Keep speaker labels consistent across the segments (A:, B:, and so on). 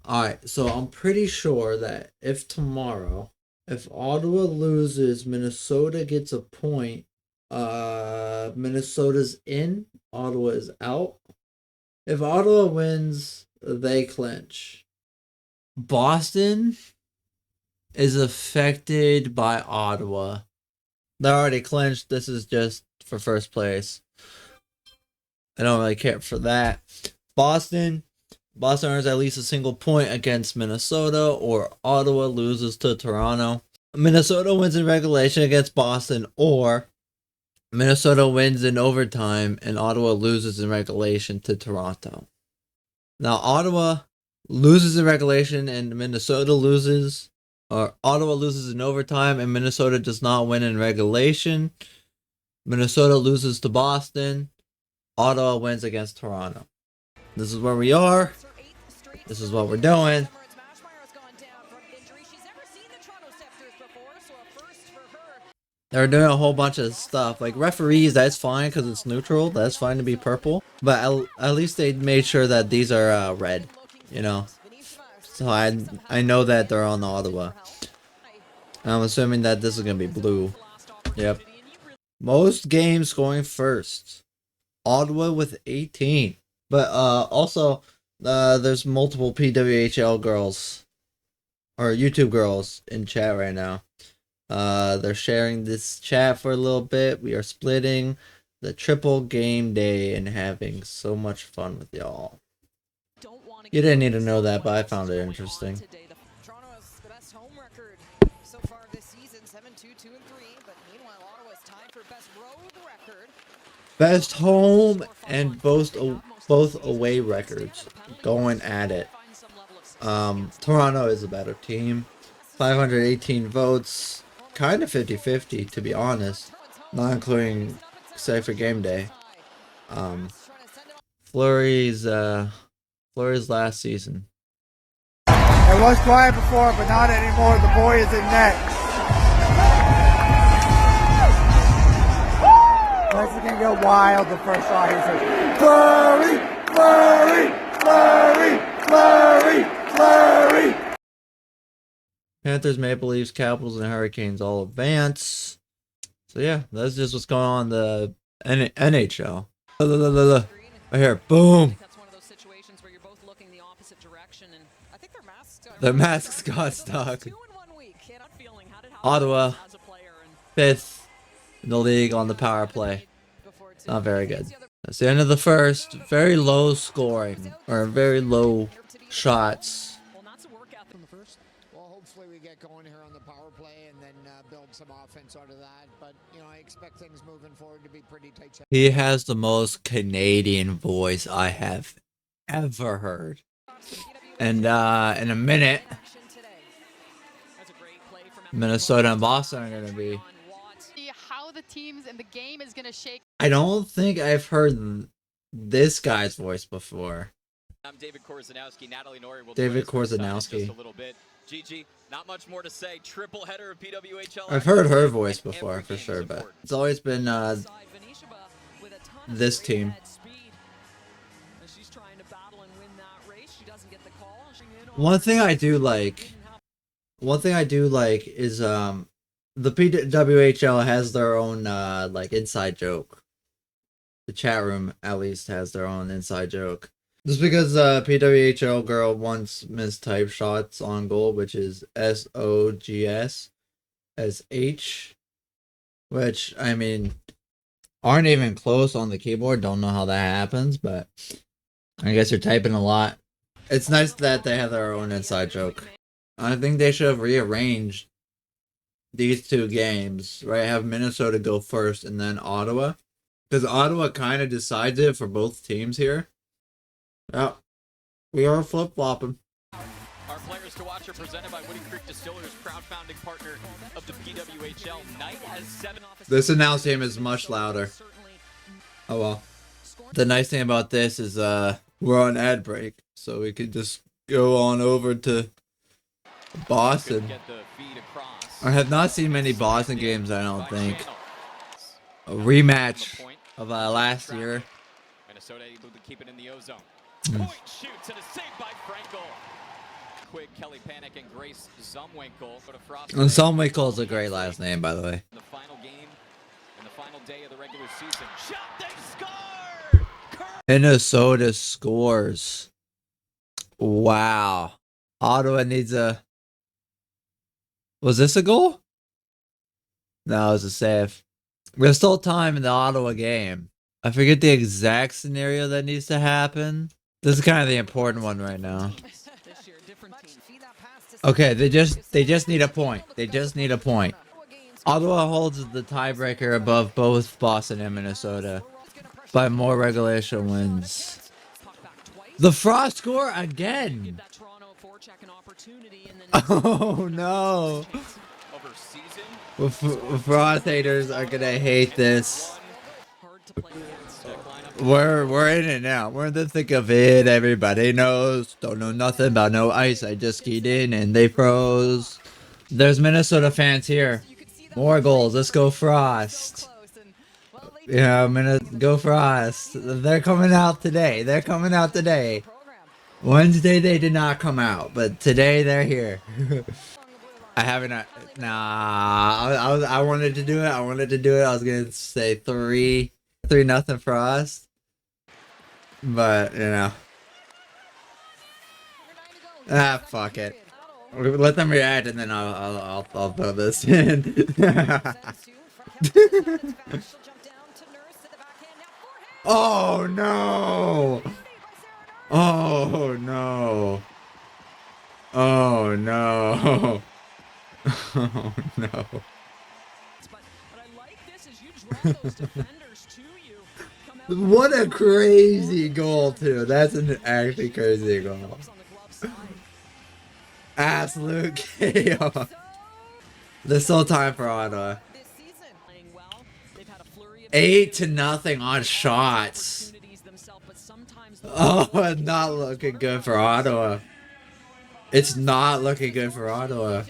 A: Alright, so I'm pretty sure that if tomorrow, if Ottawa loses, Minnesota gets a point. Minnesota's in, Ottawa is out. If Ottawa wins, they clinch. Boston is affected by Ottawa. They're already clinched. This is just for first place. I don't really care for that. Boston earns at least a single point against Minnesota, or Ottawa loses to Toronto. Minnesota wins in regulation against Boston, or Minnesota wins in overtime and Ottawa loses in regulation to Toronto. Now, Ottawa loses in regulation and Minnesota loses, or Ottawa loses in overtime and Minnesota does not win in regulation. Minnesota loses to Boston. Ottawa wins against Toronto. This is where we are. This is what we're doing. They're doing a whole bunch of stuff. Like referees, that's fine because it's neutral. That's fine to be purple. But at least they made sure that these are red, you know. So I know that they're on Ottawa. And I'm assuming that this is going to be blue. Yep. Most games going first. Ottawa with 18. But also, there's multiple PWHL girls. Or YouTube girls in chat right now. They're sharing this chat for a little bit. We are splitting the triple game day and having so much fun with y'all. You didn't need to know that, but I found it interesting.
B: Toronto has the best home record so far this season, 7-2, 2-3. But meanwhile, Ottawa is tied for best road record.
A: Best home and both away records going at it. Toronto is a better team. 518 votes. Kind of 50-50 to be honest, not including say for game day. Fleury's last season.
C: It was quiet before, but not anymore. The boy is in next. Mexican go wild the first shot. He says, Fleury, Fleury, Fleury, Fleury, Fleury.
A: Panthers, Maple Leafs, Capitals, and Hurricanes all advance. So yeah, that's just what's going on in the NHL. Right here, boom. Their masks got stuck. Ottawa, 5th in the league on the power play. Not very good. That's the end of the first. Very low scoring, or very low shots.
B: Hopefully we get going here on the power play and then build some offense out of that. But, you know, I expect things moving forward to be pretty tight.
A: He has the most Canadian voice I have ever heard. And in a minute, Minnesota and Boston are going to be.
D: How the teams and the game is going to shake.
A: I don't think I've heard this guy's voice before.
E: I'm David Korzenowski. Natalie Norrie will
A: David
E: Korzenowski. Just a little bit. GG, not much more to say. Triple header of PWHL.
A: I've heard her voice before for sure, but it's always been this team. One thing I do like is the PWHL has their own like inside joke. The chat room at least has their own inside joke. Just because PWHL girl once mistyped shots on goal, which is SOGS as H, which I mean aren't even close on the keyboard. Don't know how that happens, but I guess you're typing a lot. It's nice that they have their own inside joke. I think they should have rearranged these two games, right? Have Minnesota go first and then Ottawa, because Ottawa kind of decides it for both teams here. Yeah, we are flip-flopping.
E: Our players to watch are presented by Woody Creek Distillers, proud founding partner of the PWHL. Knight has 7.
A: This announce team is much louder. Oh well. The nice thing about this is we're on ad break, so we could just go on over to Boston. I have not seen many Boston games, I don't think. A rematch of last year.
E: Minnesota able to keep it in the ozone. Point shoots and a save by Frankel. Quick, Kelly Panic, and Grace Zumwinkle.
A: And Zumwinkle is a great last name, by the way.
E: The final game and the final day of the regular season. Shot, they scored!
A: Minnesota scores. Wow. Ottawa needs a... Was this a goal? No, it was a save. There's still time in the Ottawa game. I forget the exact scenario that needs to happen. This is kind of the important one right now. Okay, they just need a point. They just need a point. Ottawa holds the tiebreaker above both Boston and Minnesota by more regulation wins. The Frost score again. Oh no. Frost haters are gonna hate this. We're in it now. We're in the thick of it. Everybody knows. Don't know nothing about no ice. I just keyed in and they froze. There's Minnesota fans here. More goals. Let's go Frost. Yeah, go Frost. They're coming out today. They're coming out today. Wednesday they did not come out, but today they're here. I haven't. I wanted to do it. I wanted to do it. I was gonna say 3-0 Frost. But, you know. Ah, fuck it. Let them react and then I'll throw this in. Oh no! Oh no! Oh no! Oh no! What a crazy goal, too. That's an actually crazy goal. Absolute chaos. There's still time for Ottawa. 8-0 on shots. Oh, it's not looking good for Ottawa. It's not looking good for Ottawa.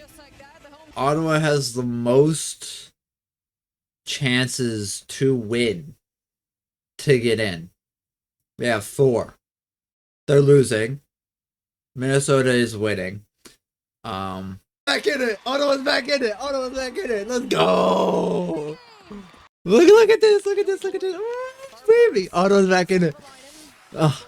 A: Ottawa has the most chances to win. To get in. We have 4. They're losing. Minnesota is winning. Back in it. Ottawa's back in it. Ottawa's back in it. Let's go. Look at this. Look at this. Look at this. Oh, baby. Ottawa's back in it. Oh.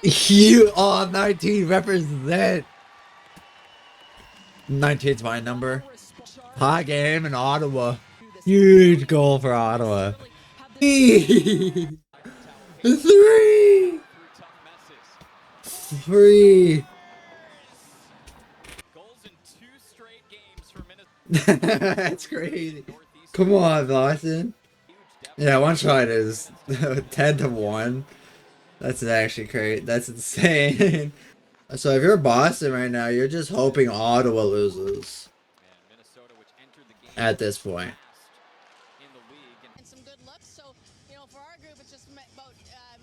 A: You all 19 represent. 19's my number. High game in Ottawa. Huge goal for Ottawa. 3! 3! That's crazy. Come on, Boston. Yeah, one shot is 10-1. That's actually crazy. That's insane. So if you're Boston right now, you're just hoping Ottawa loses. At this point.
D: And some good looks. So, you know, for our group, it's just about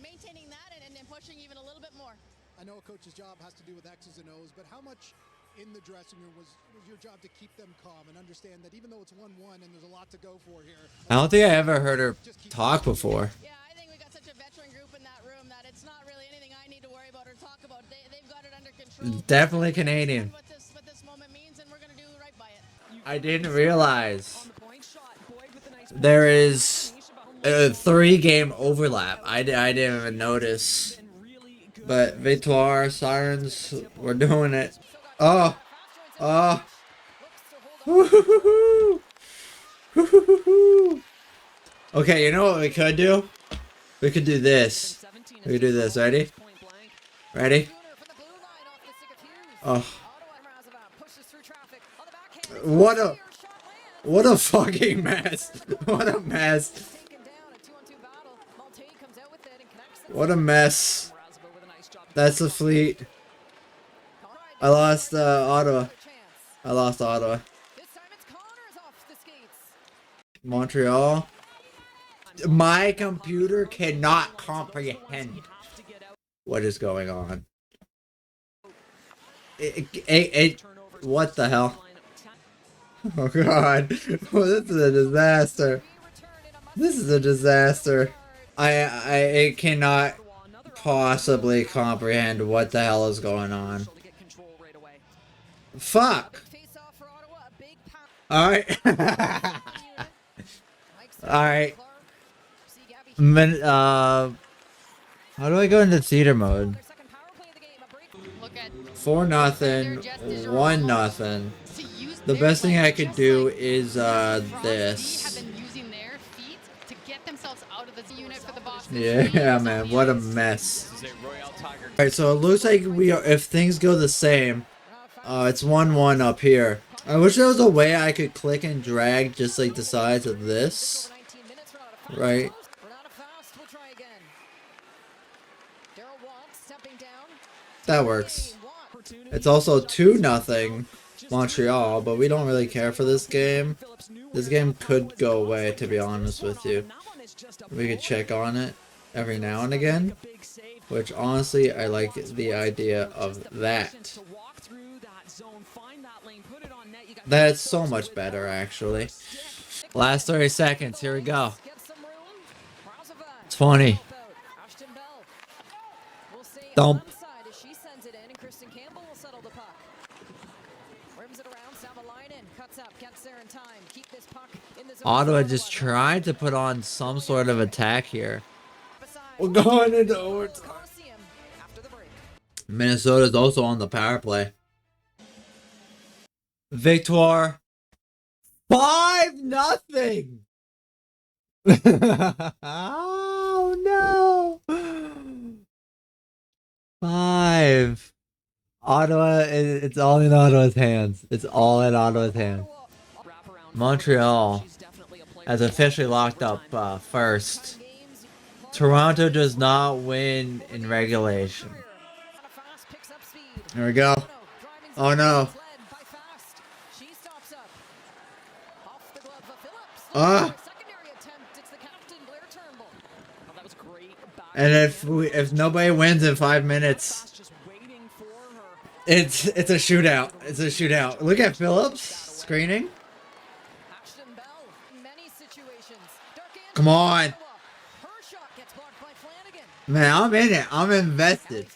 D: maintaining that and pushing even a little bit more.
F: I know a coach's job has to do with X's and O's, but how much in the dressing room was your job to keep them calm and understand that even though it's 1-1 and there's a lot to go for here.
A: I don't think I ever heard her talk before.
D: Yeah, I think we got such a veteran group in that room that it's not really anything I need to worry about or talk about. They've got it under control.
A: Definitely Canadian.
D: What this moment means, and we're going to do right by it.
A: I didn't realize there is a 3-game overlap. I didn't even notice. But Victorie, Sirens, we're doing it. Oh. Oh. Okay, you know what we could do? We could do this. We could do this. Ready? Ready? Oh. What a fucking mess. What a mess. What a mess. That's the fleet. I lost Ottawa. I lost Ottawa. Montreal. My computer cannot comprehend what is going on. What the hell? Oh god. Oh, this is a disaster. This is a disaster. I cannot possibly comprehend what the hell is going on. Fuck! Alright. Alright. How do I go into theater mode?
D: Look at
A: 4-0, 1-0. The best thing I could do is this.
D: have been using their feet to get themselves out of the unit for the Boston.
A: Yeah, man, what a mess. Alright, so it looks like we are, if things go the same, it's 1-1 up here. I wish there was a way I could click and drag just like the size of this. Right? That works. It's also 2-0 Montreal, but we don't really care for this game. This game could go away, to be honest with you. We could check on it every now and again, which honestly, I like the idea of that. That's so much better, actually. Last 30 seconds, here we go. 20. Dump. Ottawa just tried to put on some sort of attack here. We're going into overtime. Minnesota's also on the power play. Victorie. 5-0. Oh no. 5. Ottawa, it's all in Ottawa's hands. It's all in Ottawa's hands. Montreal has officially locked up first. Toronto does not win in regulation. Here we go. Oh no. Ah. And if nobody wins in 5 minutes, it's a shootout. It's a shootout. Look at Phillips screening. Come on. Man, I'm in it. I'm invested.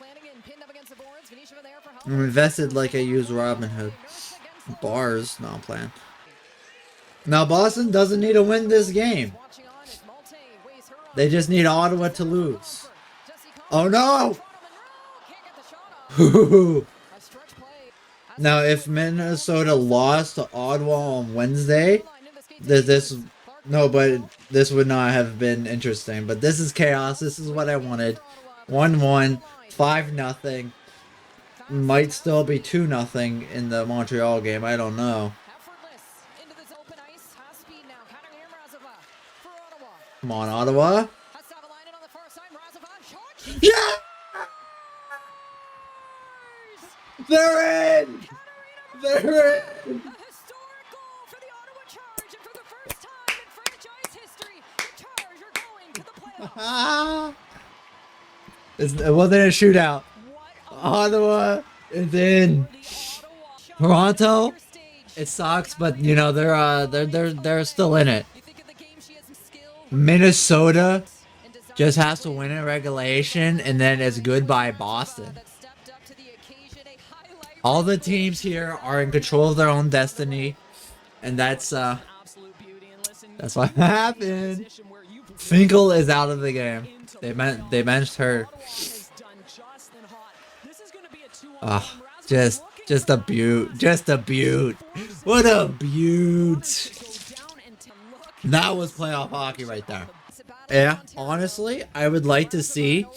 A: I'm invested like I use Robin Hood. Bars. No, I'm playing. Now, Boston doesn't need to win this game. They just need Ottawa to lose. Oh, no! Now, if Minnesota lost to Ottawa on Wednesday, this would not have been interesting. But this is chaos. This is what I wanted. 1-1, 5-0. Might still be 2-0 in the Montreal game. I don't know. Come on, Ottawa. Yeah! They're in! They're in! It wasn't a shootout. Ottawa is in. Toronto, it sucks, but you know they're still in it. Minnesota just has to win in regulation, and then it's goodbye Boston. All the teams here are in control of their own destiny, and that's what happened. Finkel is out of the game. They benched her. Ah, just a beaut. Just a beaut. What a beaut. That was playoff hockey right there. Yeah, honestly, I would like to see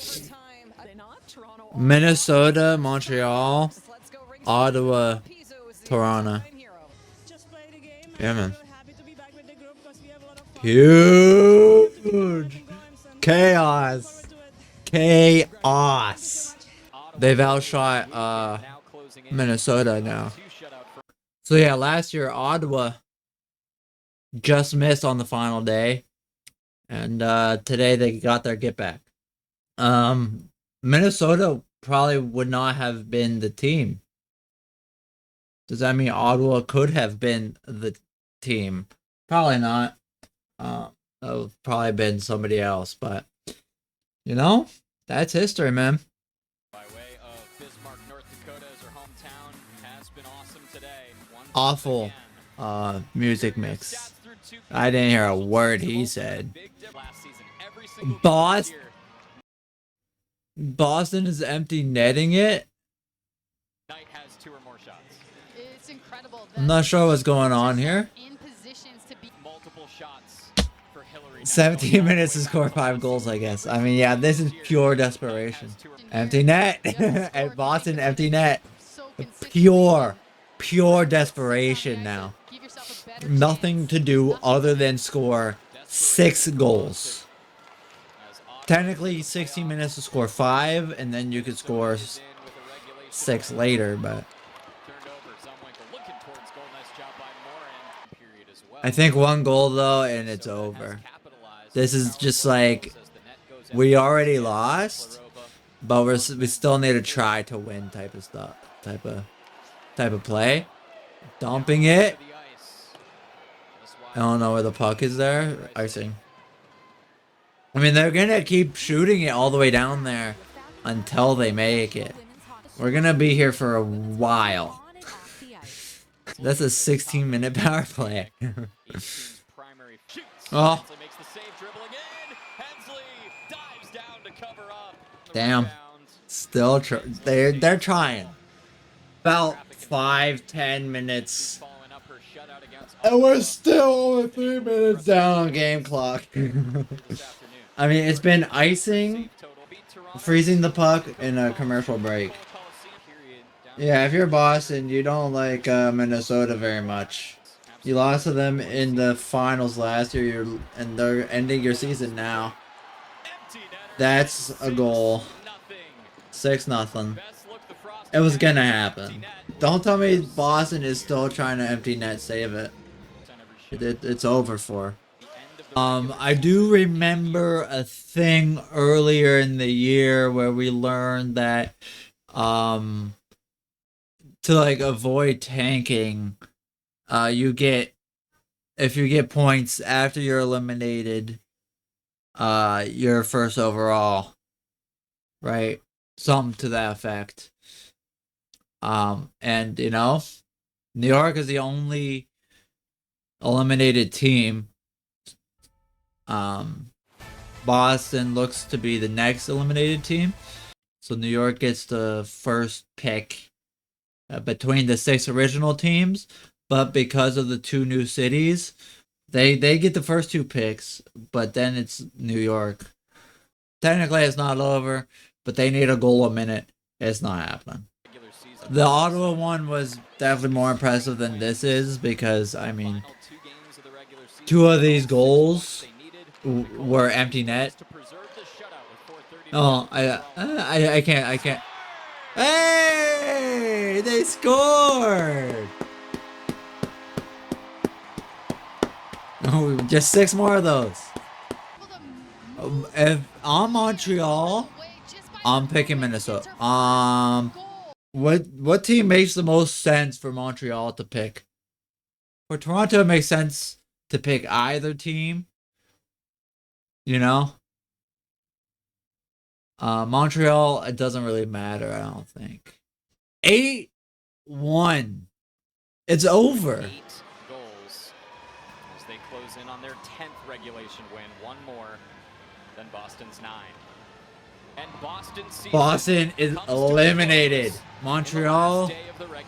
A: Minnesota, Montreal, Ottawa, Toronto. Yeah, man. Huge chaos. Chaos. They've outshot Minnesota now. So yeah, last year Ottawa just missed on the final day, and today they got their get back. Minnesota probably would not have been the team. Does that mean Ottawa could have been the team? Probably not. That would probably been somebody else, but you know, That's history, man.
E: By way of Bismarck, North Dakota, as her hometown, has been awesome today.
A: Awful music mix. I didn't hear a word he said. Boston is empty netting it.
E: Knight has 2 or more shots.
D: It's incredible.
A: I'm not sure what's going on here.
D: In positions to be
E: Multiple shots for Hillary.
A: 17 minutes to score 5 goals, I guess. I mean, yeah, this is pure desperation. Empty net. At Boston, empty net. Pure desperation now. Nothing to do other than score 6 goals. Technically 16 minutes to score 5, and then you could score 6 later, but I think 1 goal though and it's over. This is just like, we already lost, but we still need to try to win type of stuff, type of play. Dumping it. I don't know where the puck is there. Icing. I mean, they're gonna keep shooting it all the way down there until they make it. We're gonna be here for a while. That's a 16-minute power play. Oh. Damn. Still they're trying. About 5-10 minutes. And we're still only 3 minutes down on game clock. I mean, it's been icing, freezing the puck, and a commercial break. Yeah, if you're Boston, you don't like Minnesota very much. You lost to them in the finals last year, and they're ending your season now. That's a goal. 6-0. It was gonna happen. Don't tell me Boston is still trying to empty net save it. It's over for. I do remember a thing earlier in the year where we learned that to like avoid tanking, if you get points after you're eliminated, you're first overall, right? Something to that effect. And you know, New York is the only eliminated team. Boston looks to be the next eliminated team, so New York gets the first pick between the 6 original teams. But because of the 2 new cities, they get the first 2 picks, but then it's New York. Technically it's not over, but they need a goal a minute. It's not happening. The Ottawa one was definitely more impressive than this is, because I mean, 2 of these goals were empty net. Oh, I can't. Hey, they scored! Oh, just 6 more of those. If I'm Montreal, I'm picking Minnesota. What team makes the most sense for Montreal to pick? For Toronto, it makes sense to pick either team. You know? Montreal, it doesn't really matter, I don't think. 8-1. It's over.
E: 8 goals as they close in on their 10th regulation win. 1 more than Boston's 9. And
A: Boston is eliminated. Montreal,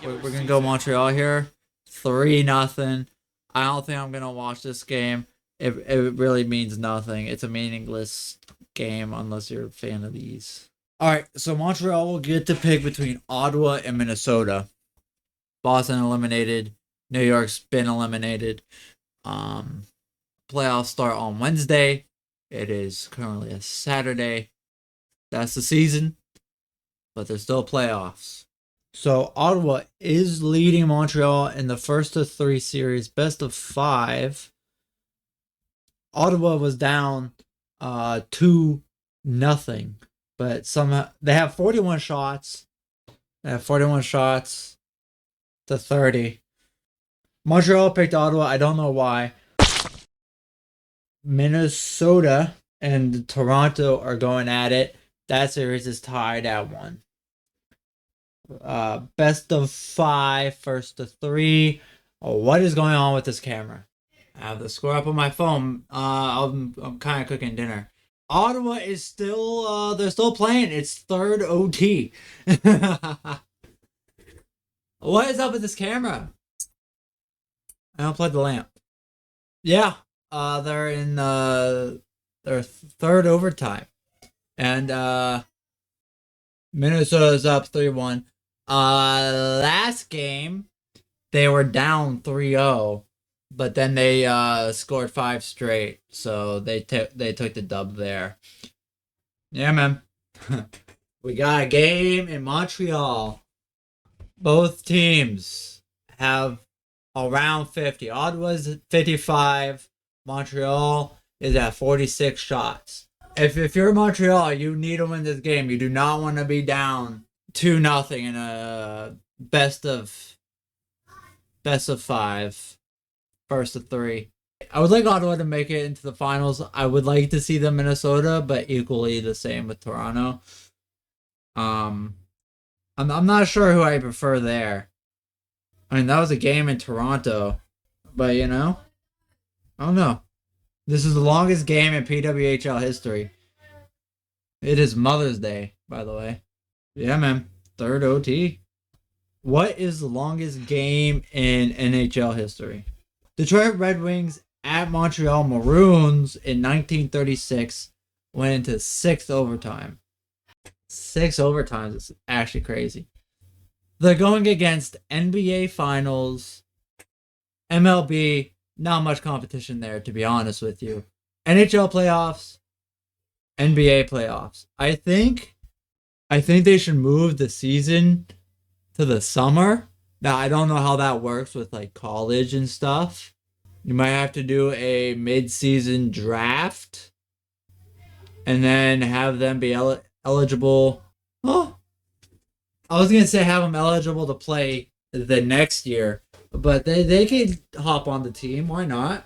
A: we're gonna go Montreal here. 3-0. I don't think I'm gonna watch this game. It really means nothing. It's a meaningless game unless you're a fan of these. Alright, so Montreal will get to pick between Ottawa and Minnesota. Boston eliminated. New York's been eliminated. Playoffs start on Wednesday. It is currently a Saturday. That's the season, but there's still playoffs. So Ottawa is leading Montreal in the first of 3 series, best of 5. Ottawa was down 2-0, but somehow they have 41 shots. They have 41 shots to 30. Montreal picked Ottawa. I don't know why. Minnesota and Toronto are going at it. That series is tied at 1. Best of 5, first to 3. Oh, what is going on with this camera? I have the score up on my phone. I'm kind of cooking dinner. Ottawa is still they're still playing. It's third OT. What is up with this camera? I unplugged the lamp. Yeah, they're in their third overtime, and Minnesota's up 3-1. Last game they were down 3-0, but then they scored 5 straight, so they took the dub there. Yeah, man. We got a game in Montreal. Both teams have around 50. Ottawa's 55. Montreal is at 46 shots. If you're Montreal, you need to win this game. You do not want to be down 2-0 in a best of 5, first of 3. I would like Ottawa to make it into the finals. I would like to see them Minnesota, but equally the same with Toronto. I'm not sure who I prefer there. I mean, that was a game in Toronto, but I don't know. This is the longest game in PWHL history. It is Mother's Day, by the way. Yeah, man. Third OT. What is the longest game in NHL history? Detroit Red Wings at Montreal Maroons in 1936 went into 6th overtime. 6 overtimes is actually crazy. They're going against NBA Finals, MLB, not much competition there, to be honest with you. NHL playoffs, NBA playoffs. I think they should move the season to the summer. Now, I don't know how that works with like college and stuff. You might have to do a mid-season draft and then have them be eligible. Oh, I was going to say have them eligible to play the next year, but they can hop on the team. Why not?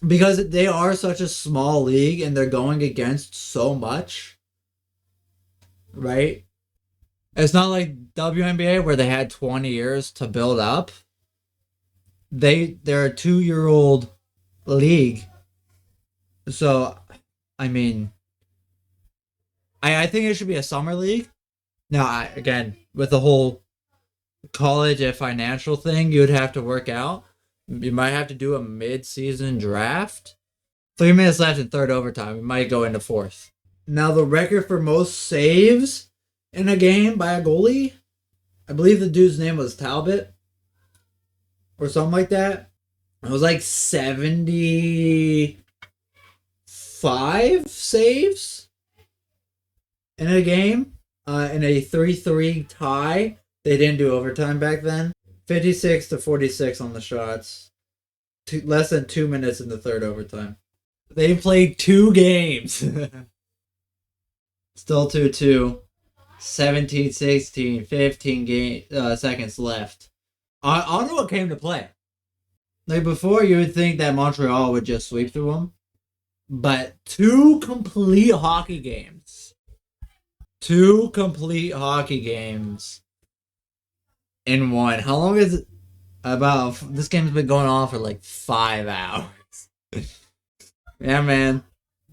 A: Because they are such a small league and they're going against so much, right? It's not like WNBA where they had 20 years to build up. They're a 2-year-old league. So, I mean, I think it should be a summer league. Now, again, with the whole college and financial thing, you'd have to work out. You might have to do a mid-season draft. 3 minutes left in third overtime. It might go into fourth. Now, the record for most saves in a game by a goalie, I believe the dude's name was Talbot or something like that. It was like 75 saves in a game. In a 3-3 tie. They didn't do overtime back then. 56-46 on the shots. Less than 2 minutes in the third overtime. They played 2 games. Still 2-2. 17-16. 15 seconds left. Ottawa came to play. Like before, you would think that Montreal would just sweep through them. But 2 complete hockey games. 2 complete hockey games in one. How long is it? This game's been going on for like 5 hours. Yeah, man.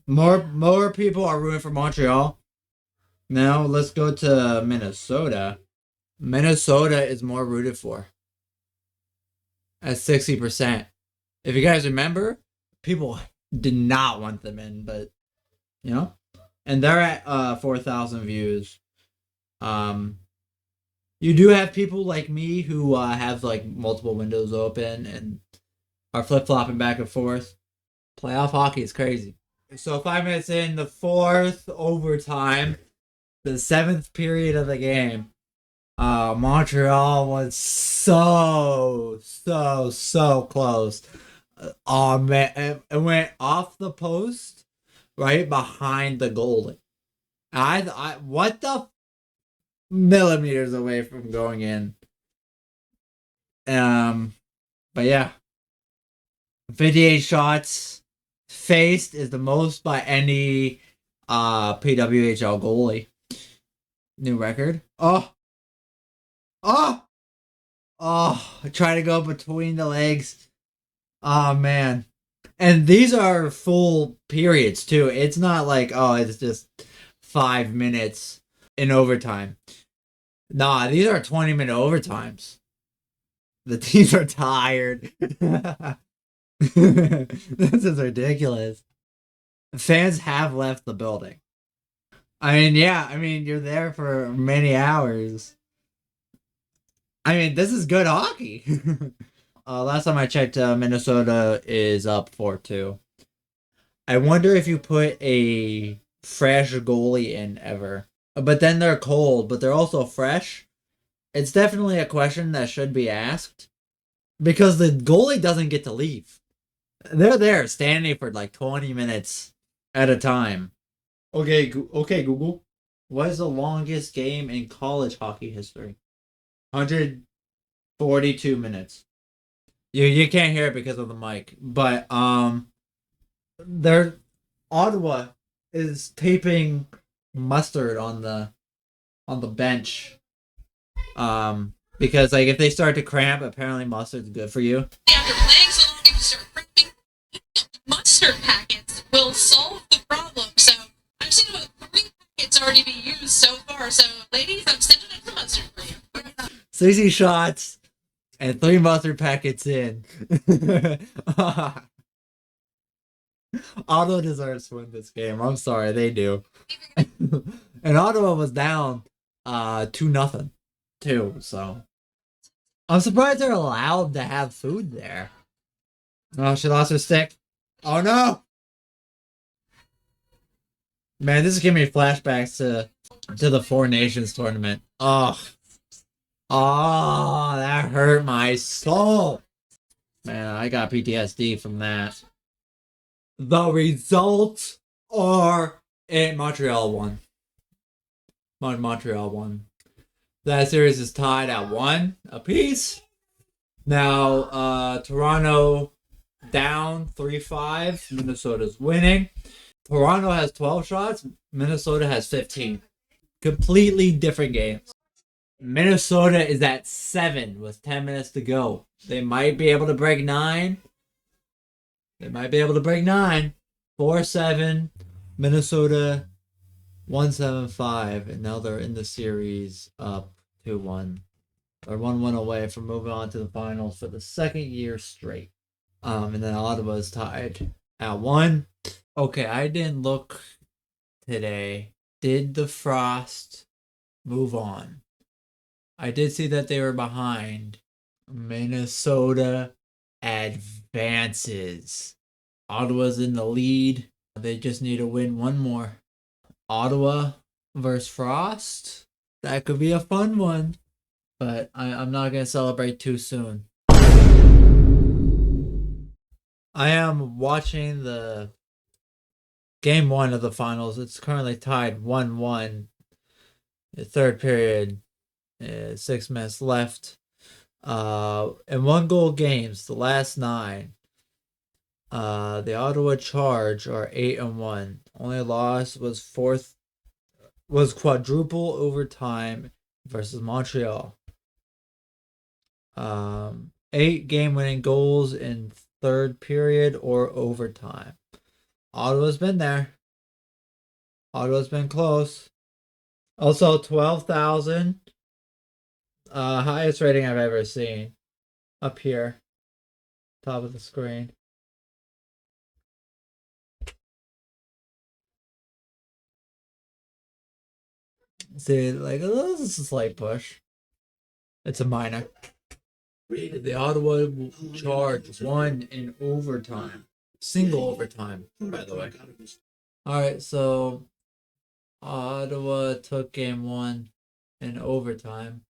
A: More people are rooting for Montreal. Now let's go to Minnesota. Minnesota is more rooted for at 60%. If you guys remember, people did not want them in, but and they're at 4,000 views. You do have people like me who have like multiple windows open and are flip-flopping back and forth. Playoff hockey is crazy. So 5 minutes in the fourth overtime, the 7th period of the game, Montreal was so close. Oh man, it went off the post right behind the goalie. I what the millimeters away from going in. But yeah, 58 shots faced is the most by any PWHL goalie. New record. Oh. Oh. Oh. Try to go between the legs. Oh, man. And these are full periods, too. It's not like, oh, it's just 5 minutes in overtime. Nah, these are 20-minute overtimes. The teams are tired. This is ridiculous. Fans have left the building. I mean, yeah, you're there for many hours. I mean, this is good hockey. Last time I checked, Minnesota is up 4-2. I wonder if you put a fresh goalie in ever. But then they're cold, but they're also fresh. It's definitely a question that should be asked. Because the goalie doesn't get to leave. They're there standing for like 20 minutes at a time. Okay, Google. What is the longest game in college hockey history? 142 minutes. You can't hear it because of the mic, but their Ottawa is taping mustard on the bench. Because like if they start to cramp, apparently mustard's good for you.
G: After playing so long, if you start cramping, mustard packets will solve the problem. So I've seen about 3 packets already be used so far. So ladies, I'm sending in some mustard for you.
A: 60 shots and 3 mustard packets in. Ottawa deserves to win this game. I'm sorry, they do. And Ottawa was down 2-0 too, so I'm surprised they're allowed to have food there. Oh, she lost her stick. Oh no! Man, this is giving me flashbacks to the Four Nations tournament. Oh, that hurt my soul. Man, I got PTSD from that. The results are Montreal won. Montreal won. That series is tied at 1 apiece. Now, Toronto down 3-5. Minnesota's winning. Toronto has 12 shots. Minnesota has 15. Completely different games. Minnesota is at 7 with 10 minutes to go. They might be able to break 9. 4-7. Minnesota 1-7-5. And now they're in the series up 2-1. They're 1-1 away from moving on to the finals for the second year straight. And then Ottawa is tied at 1. Okay, I didn't look today. Did the Frost move on? I did see that they were behind. Minnesota advances. Ottawa's in the lead. They just need to win one more. Ottawa versus Frost. That could be a fun one. But I'm not going to celebrate too soon. I am watching the Game 1 of the finals. It's currently tied 1-1. The third period. 6 minutes left. In 1-goal games, the last 9. The Ottawa Charge are 8-1. Only loss was quadruple overtime versus Montreal. 8 game-winning goals in third period or overtime. Ottawa's been there. Ottawa's been close. Also, 12,000. Highest rating I've ever seen. Up here. Top of the screen. See, like, this is a slight push. It's a minor. The Ottawa Charge won in overtime. Single overtime, by the way. Alright, so Ottawa took game 1 in overtime.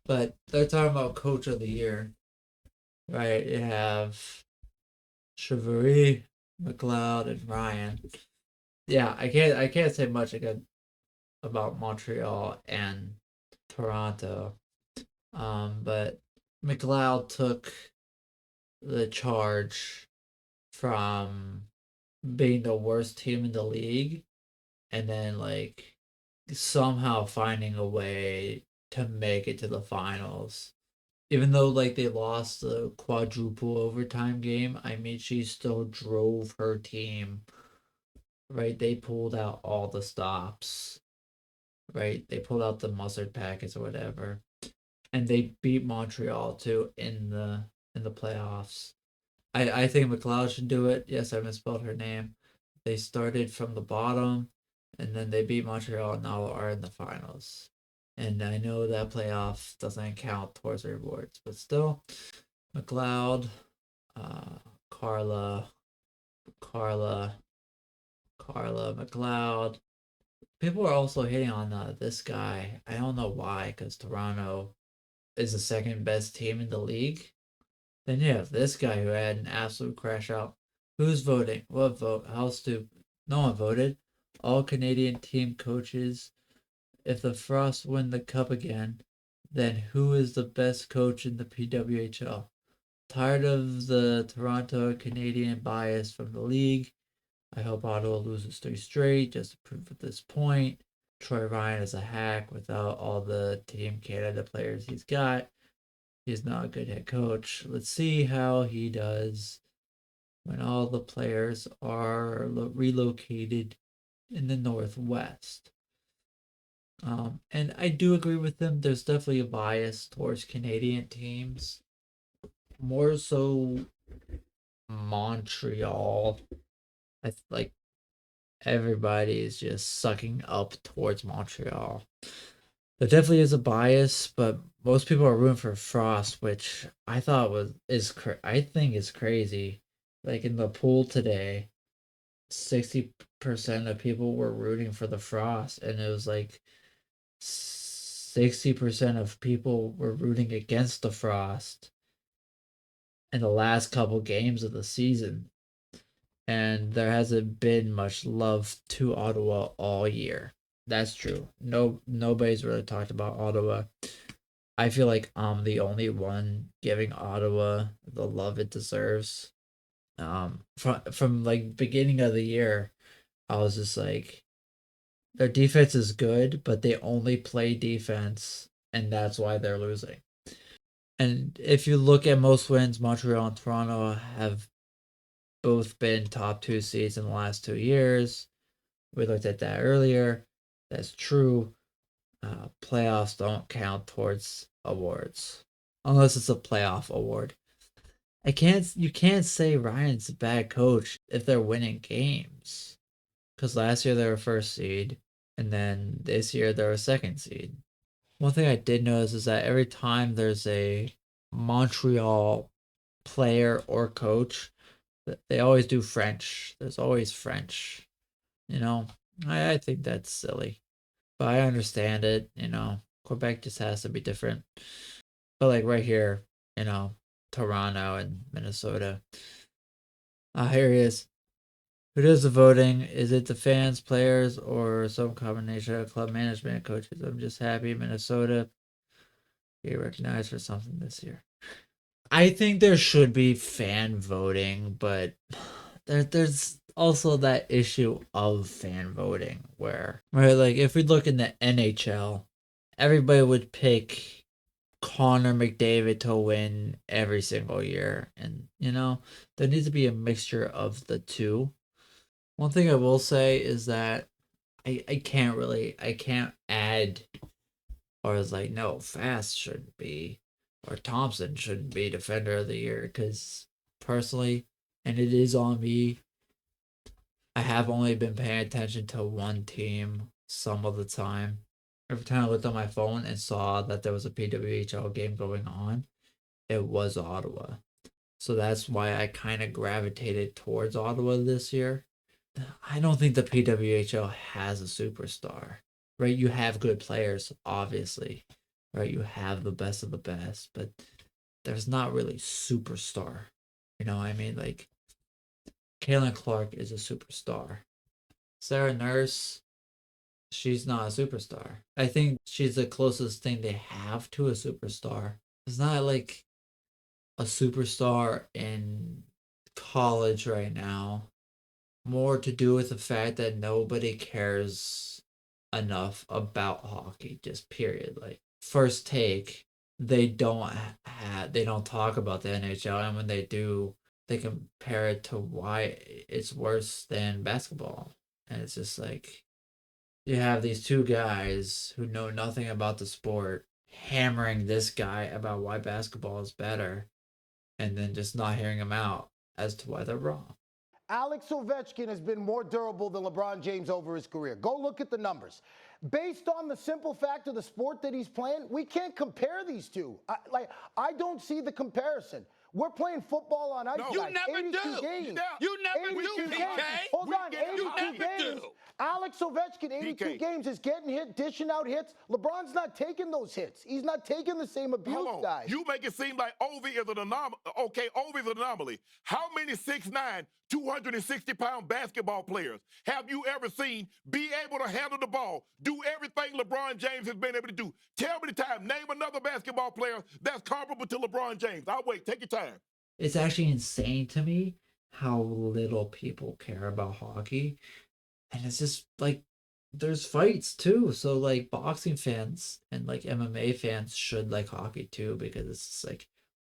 A: But they're talking about coach of the year. Right, you have Chevrolet, McLeod, and Ryan. Yeah, I can't say much again about Montreal and Toronto. But McLeod took the Charge from being the worst team in the league and then like somehow finding a way to make it to the finals. Even though like they lost the quadruple overtime game, I mean she still drove her team. Right? They pulled out all the stops. Right? They pulled out the mustard packets or whatever. And they beat Montreal too in the playoffs. I think McLeod should do it. Yes, I misspelled her name. They started from the bottom, and then they beat Montreal, and now are in the finals. And I know that playoff doesn't count towards rewards, but still, McLeod, uh, Carla, Carla, Carla, McLeod. People are also hitting on this guy. I don't know why, because Toronto is the second best team in the league. Then you have this guy who had an absolute crash out. Who's voting? What vote? How stupid? No one voted. All Canadian team coaches. If the Frost win the cup again, then who is the best coach in the PWHL? Tired of the Toronto Canadian bias from the league. I hope Ottawa loses 3 straight just to prove at this point. Troy Ryan is a hack without all the Team Canada players he's got. He's not a good head coach. Let's see how he does when all the players are relocated in the Northwest. And I do agree with him. There's definitely a bias towards Canadian teams. More so Montreal. I like everybody is just sucking up towards Montreal. There definitely is a bias, but most people are rooting for Frost, which I thought I think is crazy. Like in the pool today, 60% of people were rooting for the Frost, and it was like 60% of people were rooting against the Frost in the last couple games of the season. And there hasn't been much love to Ottawa all year. That's true. Nobody's really talked about Ottawa. I feel like I'm the only one giving Ottawa the love it deserves. From like beginning of the year, I was just like, their defense is good, but they only play defense, and that's why they're losing. And if you look at most wins, Montreal and Toronto have both been top 2 seeds in the last 2 years. We looked at that earlier. That's true. Playoffs don't count towards awards unless it's a playoff award. You can't say Ryan's a bad coach if they're winning games, because last year they were first seed, and then this year they're a second seed. One thing I did notice is that every time there's a Montreal player or coach, they always do French. There's always French. I think that's silly. But I understand it, Quebec just has to be different. But like right here, Toronto and Minnesota. Here he is. Who does the voting? Is it the fans, players, or some combination of club management and coaches? I'm just happy Minnesota be recognized for something this year. I think there should be fan voting, but there's also that issue of fan voting where like if we look in the NHL, everybody would pick Connor McDavid to win every single year, and there needs to be a mixture of the two. One thing I will say is that I can't add, or it's like, no, Fast shouldn't be, or Thompson shouldn't be defender of the year, because personally, and it is on me, I have only been paying attention to one team some of the time. Every time I looked on my phone and saw that there was a PWHL game going on, it was Ottawa. So that's why I kind of gravitated towards Ottawa this year. I don't think the PWHL has a superstar, right? You have good players, obviously, right? You have the best of the best, but there's not really superstar. You know what I mean? Like, Caitlin Clark is a superstar. Sarah Nurse, she's not a superstar. I think she's the closest thing they have to a superstar. It's not like a superstar in college right now. More to do with the fact that nobody cares enough about hockey, just period. Like, First Take, they don't talk about the NHL, and when they do, they compare it to why it's worse than basketball. And it's just like, you have these two guys who know nothing about the sport hammering this guy about why basketball is better, and then just not hearing him out as to why they're wrong.
C: Alex Ovechkin has been more durable than LeBron James over his career. Go look at the numbers. Based on the simple fact of the sport that he's playing, we can't compare these two. I don't see the comparison. We're playing football on ice.
H: No, you
C: guys.
H: never
C: 82
H: do.
C: Games.
H: You never do, PK.
C: Hold on, 82
H: never
C: games.
H: do.
C: Alex Ovechkin, 82
H: PK.
C: games, is getting hit, dishing out hits. LeBron's not taking those hits. He's not taking the same abuse,
H: Hold on.
C: guys.
H: You make it seem like Ovi is an anomaly. Okay, Ovi is an anomaly. How many 6'9", 260-pound basketball players have you ever seen be able to handle the ball, do everything LeBron James has been able to do? Tell me the time. Name another basketball player that's comparable to LeBron James. I'll wait. Take your time.
A: It's actually insane to me how little people care about hockey. And it's just like, there's fights too. So like, boxing fans and like MMA fans should like hockey too, because it's just like,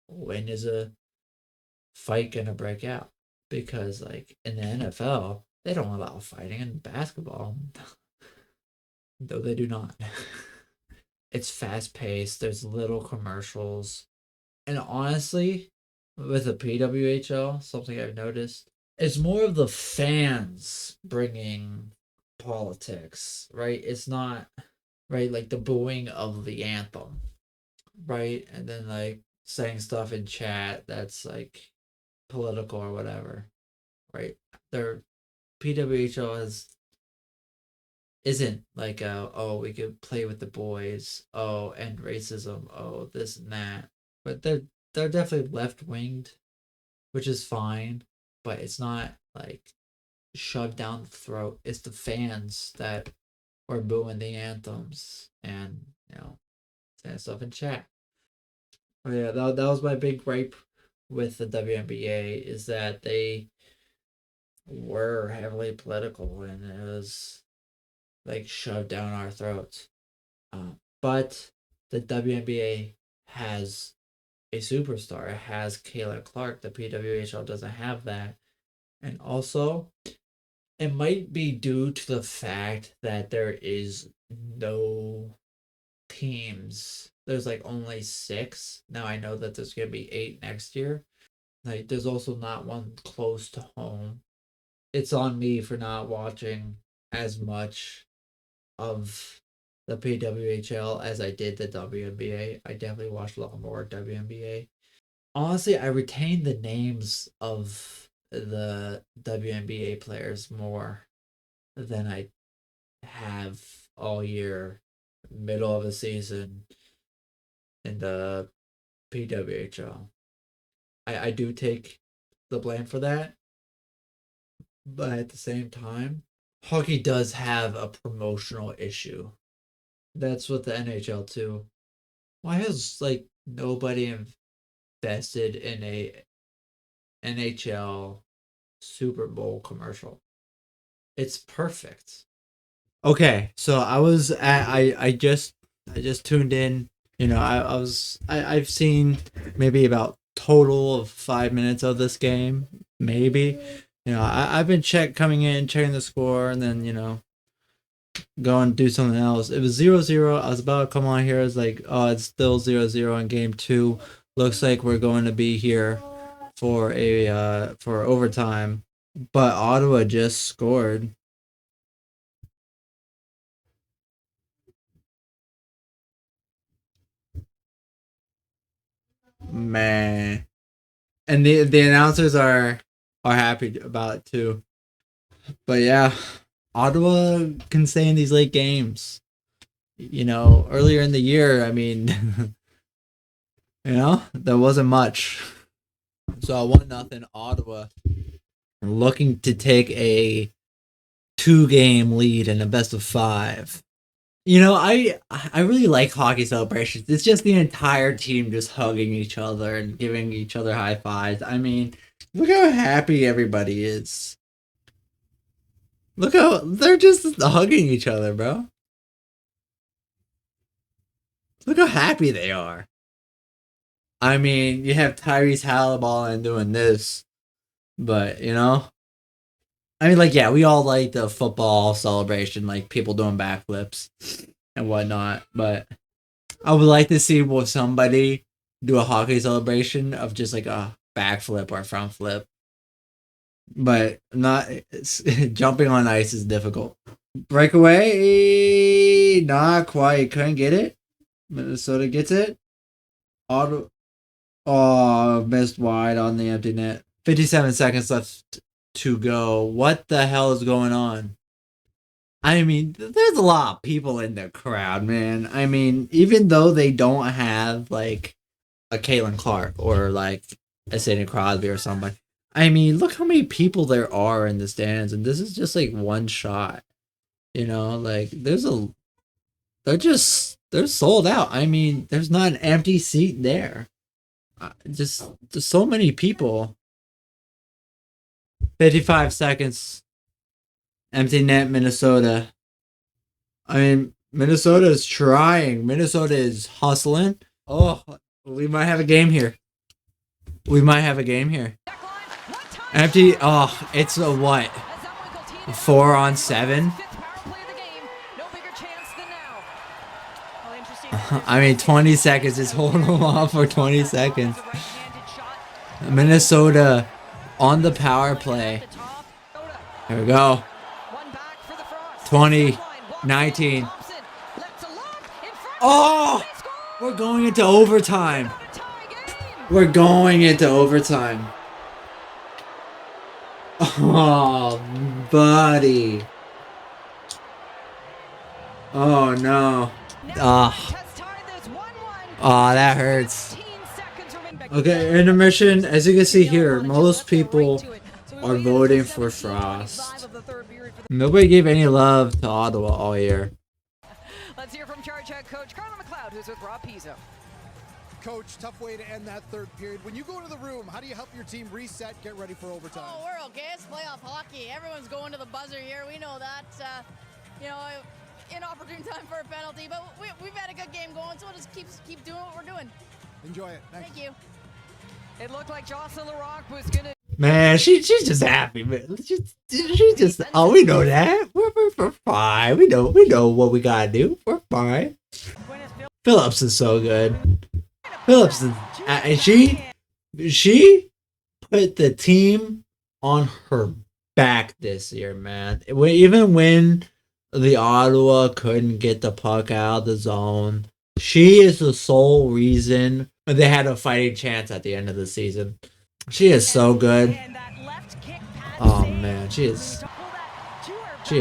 A: when is a fight gonna break out? Because like in the NFL, they don't allow fighting. In basketball, though, they do not. It's fast paced. There's little commercials. And honestly, with the PWHL, something I've noticed, it's more of the fans bringing politics, right? It's not, right, like the booing of the anthem, right? And then like saying stuff in chat that's like political or whatever, right? Their PWHL isn't like oh, we could play with the boys, oh, end racism, oh, this and that. But they're definitely left-winged, which is fine, but it's not like shoved down the throat. It's the fans that were booing the anthems and, saying stuff in chat. Oh yeah, that was my big gripe with the WNBA, is that they were heavily political and it was like shoved down our throats. But the WNBA has a superstar. It has Kayla Clark. The PWHL doesn't have that. And also, it might be due to the fact that there is no teams. There's like only 6. Now I know that there's going to be 8 next year. Like, there's also not one close to home. It's on me for not watching as much of the PWHL as I did the WNBA. I definitely watched a lot more WNBA. Honestly, I retained the names of the WNBA players more than I have all year, middle of the season, in the PWHL. I do take the blame for that, but at the same time, hockey does have a promotional issue. That's with the NHL too. Why has like nobody invested in a NHL Super Bowl commercial? It's perfect. Okay, so I just tuned in. I've seen maybe about total of 5 minutes of this game, maybe. I've been coming in, checking the score, and then go and do something else. It was 0-0. I was about to come on here. I was like, oh, it's still 0-0 in game 2. Looks like we're going to be here for overtime. But Ottawa just scored. Man. And the announcers are happy about it too. But yeah, Ottawa can stay in these late games. Earlier in the year, I mean, there wasn't much. So 1-0 Ottawa, looking to take a 2-game lead in a best of 5. I really like hockey celebrations. It's just the entire team just hugging each other and giving each other high fives. I mean, look how happy everybody is. Look how they're just hugging each other, bro. Look how happy they are. I mean, you have Tyrese Halliburton doing this, but you know, I mean, like, yeah, we all like the football celebration, like people doing backflips and whatnot, but I would like to see somebody do a hockey celebration of just like a backflip or a front flip. But not jumping on ice is difficult. Breakaway, not quite. Couldn't get it. Minnesota gets it. Auto. Oh, missed wide on the empty net. 57 seconds left to go. What the hell is going on? I mean, there's a lot of people in the crowd, man. I mean, even though they don't have like a Caitlin Clark or like a Sidney Crosby or somebody. I mean, look how many people there are in the stands, and this is just like one shot. You know, like they're sold out. I mean, there's not an empty seat there. Just so many people. 55 seconds. Empty net, Minnesota. I mean, Minnesota is trying. Minnesota is hustling. Oh, we might have a game here. Empty. Oh, it's a what? 4-on-7. I mean, 20 seconds. Just hold them off for 20 seconds. Minnesota on the power play. Here we go. 20, 19. Oh! We're going into overtime. Oh, buddy. Oh, no. Oh, that hurts. Okay, intermission. As you can see here, most people are voting for Frost. Nobody gave any love to Ottawa all year.
B: Let's hear from Charge Head Coach Carla McLeod, who's with Rob Pizzo.
F: Coach, tough way to end that third period. When you go into the room, how do you help your team reset, get ready for overtime?
D: Oh, we're okay. It's playoff hockey. Everyone's going to the buzzer here. We know that. Inopportune time for a penalty, but we've had a good game going, so we'll just keep doing what we're doing.
F: Enjoy it. Thanks.
D: Thank you.
B: It looked like Jocelyn Larocque was going to...
A: Man, she's just happy, man. She just... Oh, we know that. We're fine. We know what we gotta do. We're fine. Phillips is so good. Phillips is... And she put the team on her back this year, man. Even when the Ottawa couldn't get the puck out of the zone, she is the sole reason they had a fighting chance at the end of the season. She is so good. Oh man, she is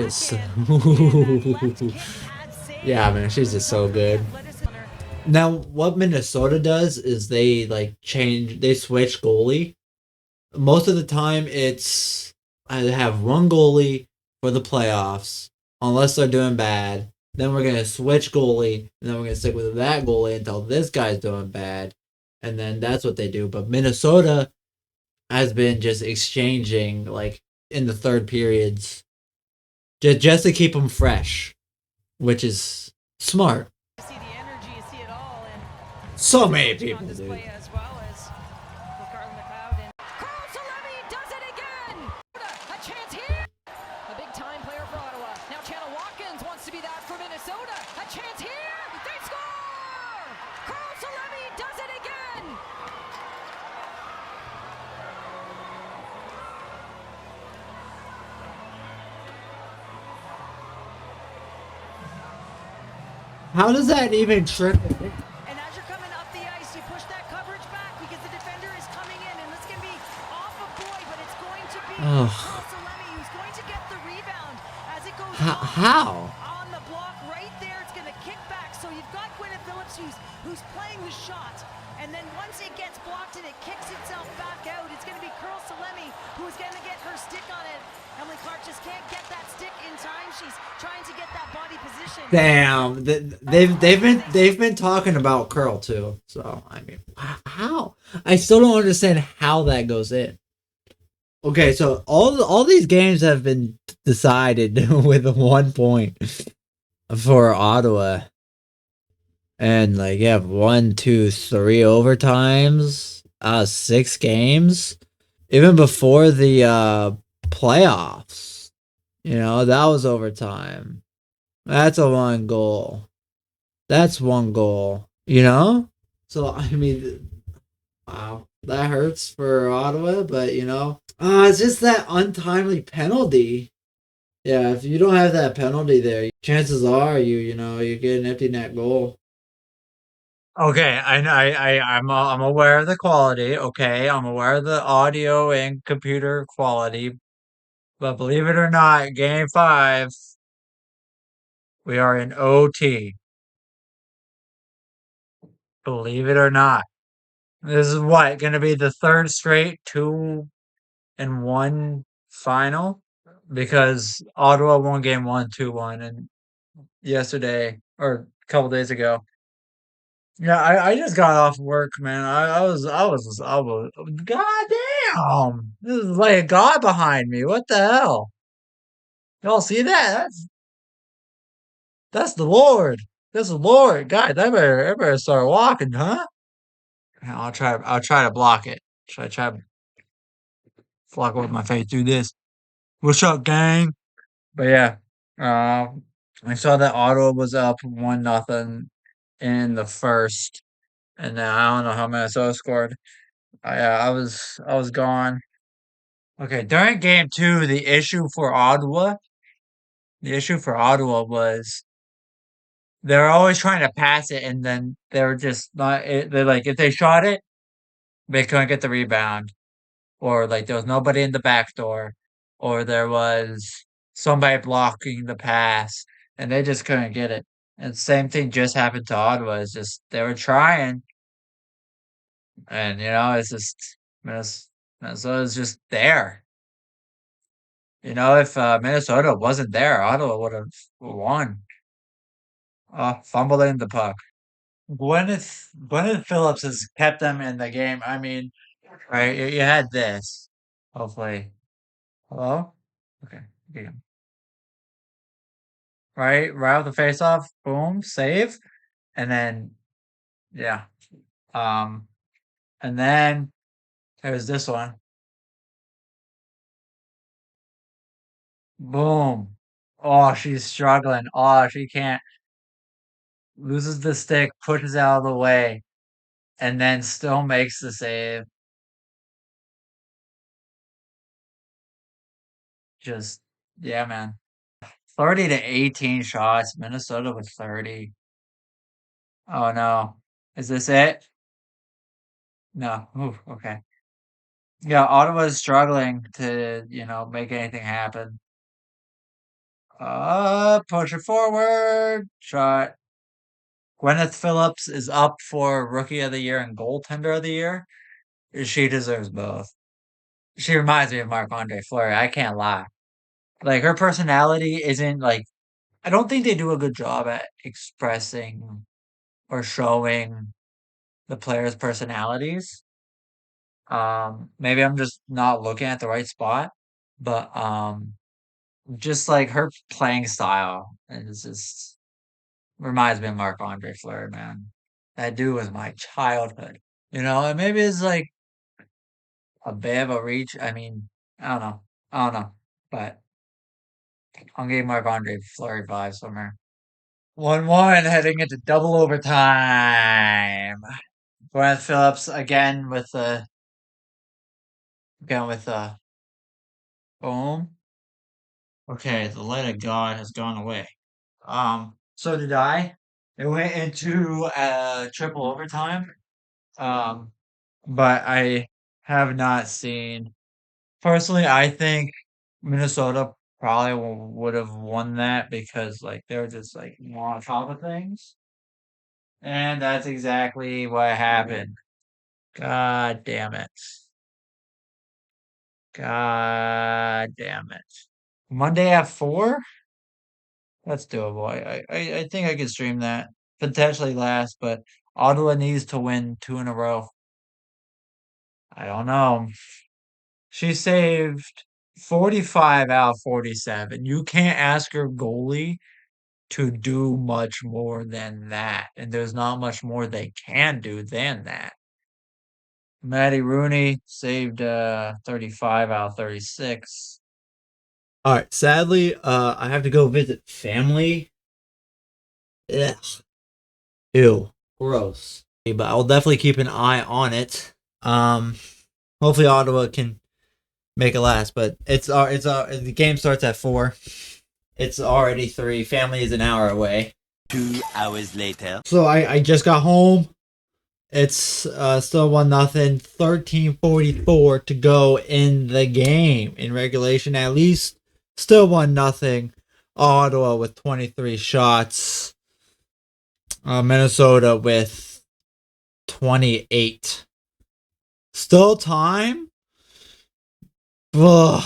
A: so yeah, man, she's just so good. Now, what Minnesota does is they switch goalie. Most of the time, it's I have one goalie for the playoffs, unless they're doing bad. Then we're gonna switch goalie, and then we're gonna stick with that goalie until this guy's doing bad, and then that's what they do. But Minnesota has been just exchanging like in the third periods, just to keep them fresh, which is smart.
B: See the energy, you see it all, and
A: so many people
B: on display
A: do.
B: as well as with Carla McLeod. And Carl Salemi does it again. A chance here. A big time player for Ottawa. Now Channel Watkins wants to be that for Minnesota. A chance here. They score. Carl Salemi does it again.
A: How does that even triple?
B: And as you're coming up the ice, you push that coverage back because the defender is coming in, and this can be off of Boyd, but it's going to be Carl Salemi who's going to get the rebound as it goes
A: How?
B: on the block right there. It's going to kick back. So you've got Gwyneth Phillips who's playing the shot, and then once it gets blocked and it kicks itself back out, it's going to be Carl Salemi who's going to get her stick on it. Emily Clark just can't get that stick in time. She's trying to get that body position.
A: Damn, they've been talking about curl too. So I mean, how? I still don't understand how that goes in. Okay, so all these games have been decided with 1 point for Ottawa. And like you have 1, 2, 3 overtimes out of 6 games. Even before the playoffs. That was overtime. That's a 1 goal. That's 1 goal. So I mean, wow, that hurts for Ottawa, but it's just that untimely penalty. Yeah, if you don't have that penalty there, chances are you get an empty net goal. Okay, I'm aware of the quality. Okay, I'm aware of the audio and computer quality, but believe it or not, Game 5, we are in OT. Believe it or not, this is what going to be the third straight 2-1 final because Ottawa won Game 1 2-1, and yesterday or a couple days ago. Yeah, I just got off work, man. I was God damn. This is like a god behind me. What the hell? Y'all see that? That's the Lord. That's the Lord. Guys, I better start walking, huh? I'll try to block it. Should I try to block it with my face through this? What's up, gang? But yeah, I saw that Ottawa was up 1-0 in the first, and then I don't know how Minnesota scored. I was gone. Okay, during game two, the issue for Ottawa was they're always trying to pass it, and then they're just not. They're like if they shot it, they couldn't get the rebound, or like there was nobody in the back door, or there was somebody blocking the pass, and they just couldn't get it. And same thing just happened to Ottawa. It's just they were trying, and it's just Minnesota's just there. If Minnesota wasn't there, Ottawa would have won. Fumbling the puck. Gwyneth Phillips has kept them in the game. I mean, right? You had this. Hopefully. Hello? Okay. Okay. Right off the face off, boom, save. And then yeah. Um and then there's this one. Boom. Oh, she's struggling. Oh, she can't loses the stick, pushes it out of the way, and then still makes the save. Just yeah, man. 30 to 18 shots, Minnesota with 30. Oh no. Is this it? No. Ooh, okay. Yeah, Ottawa's struggling to, make anything happen. Push it forward. Shot. Gwyneth Phillips is up for Rookie of the Year and Goaltender of the Year. She deserves both. She reminds me of Marc-Andre Fleury. I can't lie. Like her personality isn't like I don't think they do a good job at expressing or showing the players' personalities. Maybe I'm just not looking at the right spot, but just like her playing style is just reminds me of Marc-Andre Fleury, man. That dude was my childhood, and maybe it's like a bit of a reach. I mean, I don't know, but I'm getting Marc-Andre Fleury vibes from her. 1-1 heading into double overtime. Gwyneth Phillips again with boom. Okay, the light of God has gone away. So did I. It went into triple overtime. Um, but I have not seen. Personally, I think Minnesota probably would have won that because like they were just like more on top of things, and that's exactly what happened. God damn it! God damn it! Monday at 4. That's doable. I think I could stream that. Potentially last, but Ottawa needs to win 2 in a row. I don't know. She saved 45 out of 47. You can't ask your goalie to do much more than that. And there's not much more they can do than that. Matty Rooney saved 35 out of 36. All right, sadly, I have to go visit family. Ugh. Ew, gross. But I'll definitely keep an eye on it. Hopefully Ottawa can make it last, but the game starts at 4. It's already 3. Family is an hour away.
I: 2 hours later.
A: So I just got home. It's still 1-0. 13:44 to go in the game. In regulation, at least. Still 1-0. Ottawa with 23 shots. Minnesota with 28. Still time. Ugh.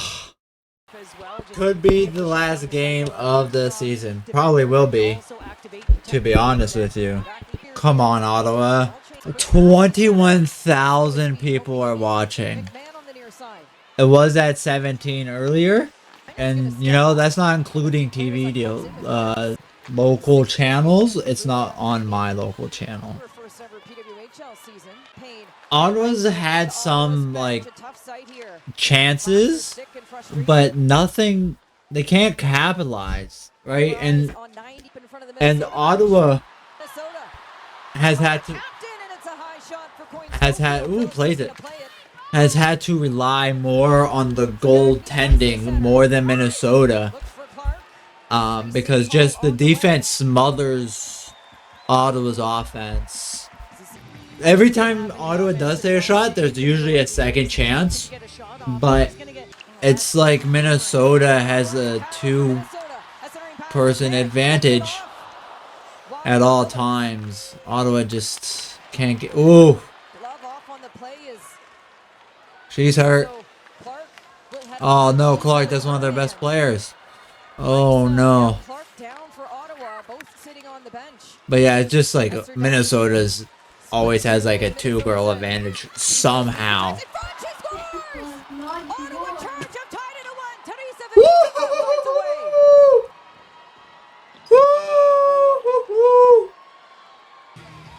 A: Could be the last game of the season. Probably will be, to be honest with you. Come on, Ottawa. 21,000 people are watching. It was at 17 earlier. And, you know, that's not including TV deal. Local channels. It's not on my local channel. Ottawa's had some, like, chances, but nothing. They can't capitalize, right? And Ottawa has had to rely more on the goaltending more than Minnesota, because just the defense smothers Ottawa's offense. Every time Ottawa does take a shot, there's usually a second chance, but it's like Minnesota has a 2-person advantage at all times. Ottawa just can't get. Ooh, she's hurt. Oh no, Clark, that's one of their best players. Oh no. But yeah, it's just like Minnesota's always has like a 2-girl advantage somehow.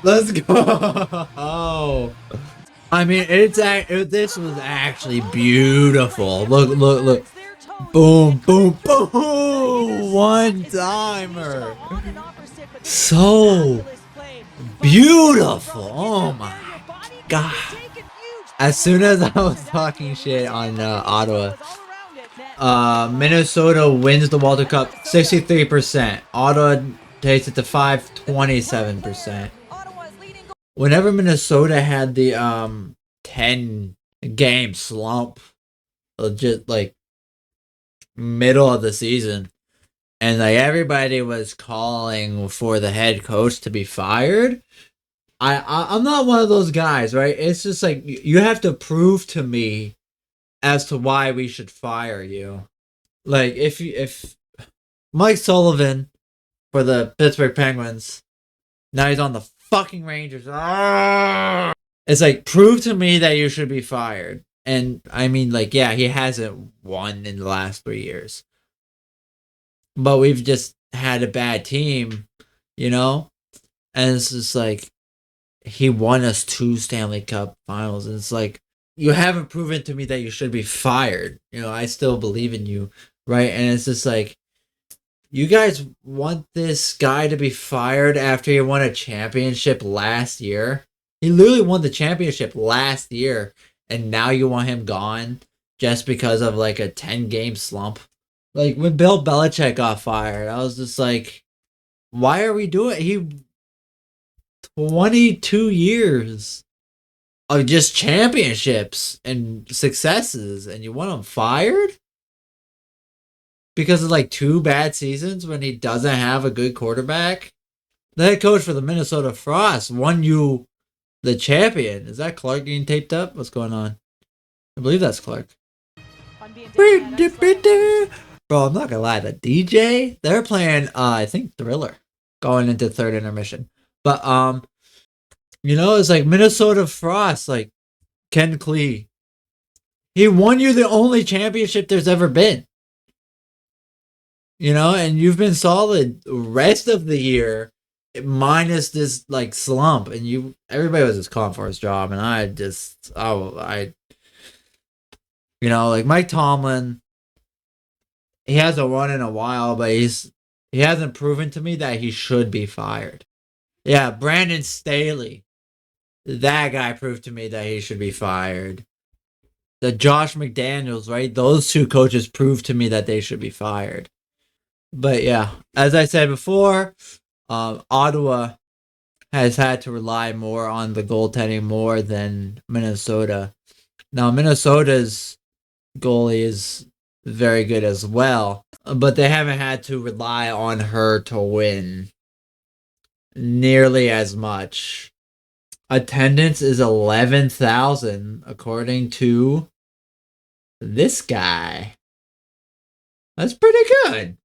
A: Let's go. I mean, this was actually beautiful. Look. Boom, boom, boom. One-timer. So beautiful. Oh my god. As soon as I was talking shit on Ottawa, Minnesota wins the Walter Cup 63%. Ottawa takes it to 27%. Whenever Minnesota had the 10-game slump, legit like middle of the season, and like everybody was calling for the head coach to be fired, I'm not one of those guys, right? It's just like you have to prove to me as to why we should fire you. Like if Mike Sullivan for the Pittsburgh Penguins, now he's on the fucking Rangers. It's like, prove to me that you should be fired. And I mean, like, yeah, he hasn't won in the last 3 years, but we've just had a bad team, you know? And it's just like, he won us 2 Stanley Cup finals. And it's like, you haven't proven to me that you should be fired. You know, I still believe in you, right? And it's just like, you guys want this guy to be fired after he won a championship last year? He literally won the championship last year, and now you want him gone just because of like a 10-game slump? Like when Bill Belichick got fired, I was just like, why are we doing 22 years of just championships and successes, and you want him fired? Because of like 2 bad seasons when he doesn't have a good quarterback? The head coach for the Minnesota Frost won you the champion. Is that Clark getting taped up? What's going on? I believe that's Clark. Bro, I'm not gonna lie, the DJ, they're playing I think Thriller going into third intermission. But you know, it's like Minnesota Frost, like Ken Klee. He won you the only championship there's ever been. You know, and you've been solid the rest of the year, minus this like slump, and everybody was just calling for his job, and you know, like Mike Tomlin, he hasn't won in a while, but he hasn't proven to me that he should be fired. Yeah, Brandon Staley, that guy proved to me that he should be fired. The Josh McDaniels, right? Those two coaches proved to me that they should be fired. But yeah, as I said before, Ottawa has had to rely more on the goaltending more than Minnesota. Now, Minnesota's goalie is very good as well, but they haven't had to rely on her to win nearly as much. Attendance is 11,000 according to this guy. That's pretty good.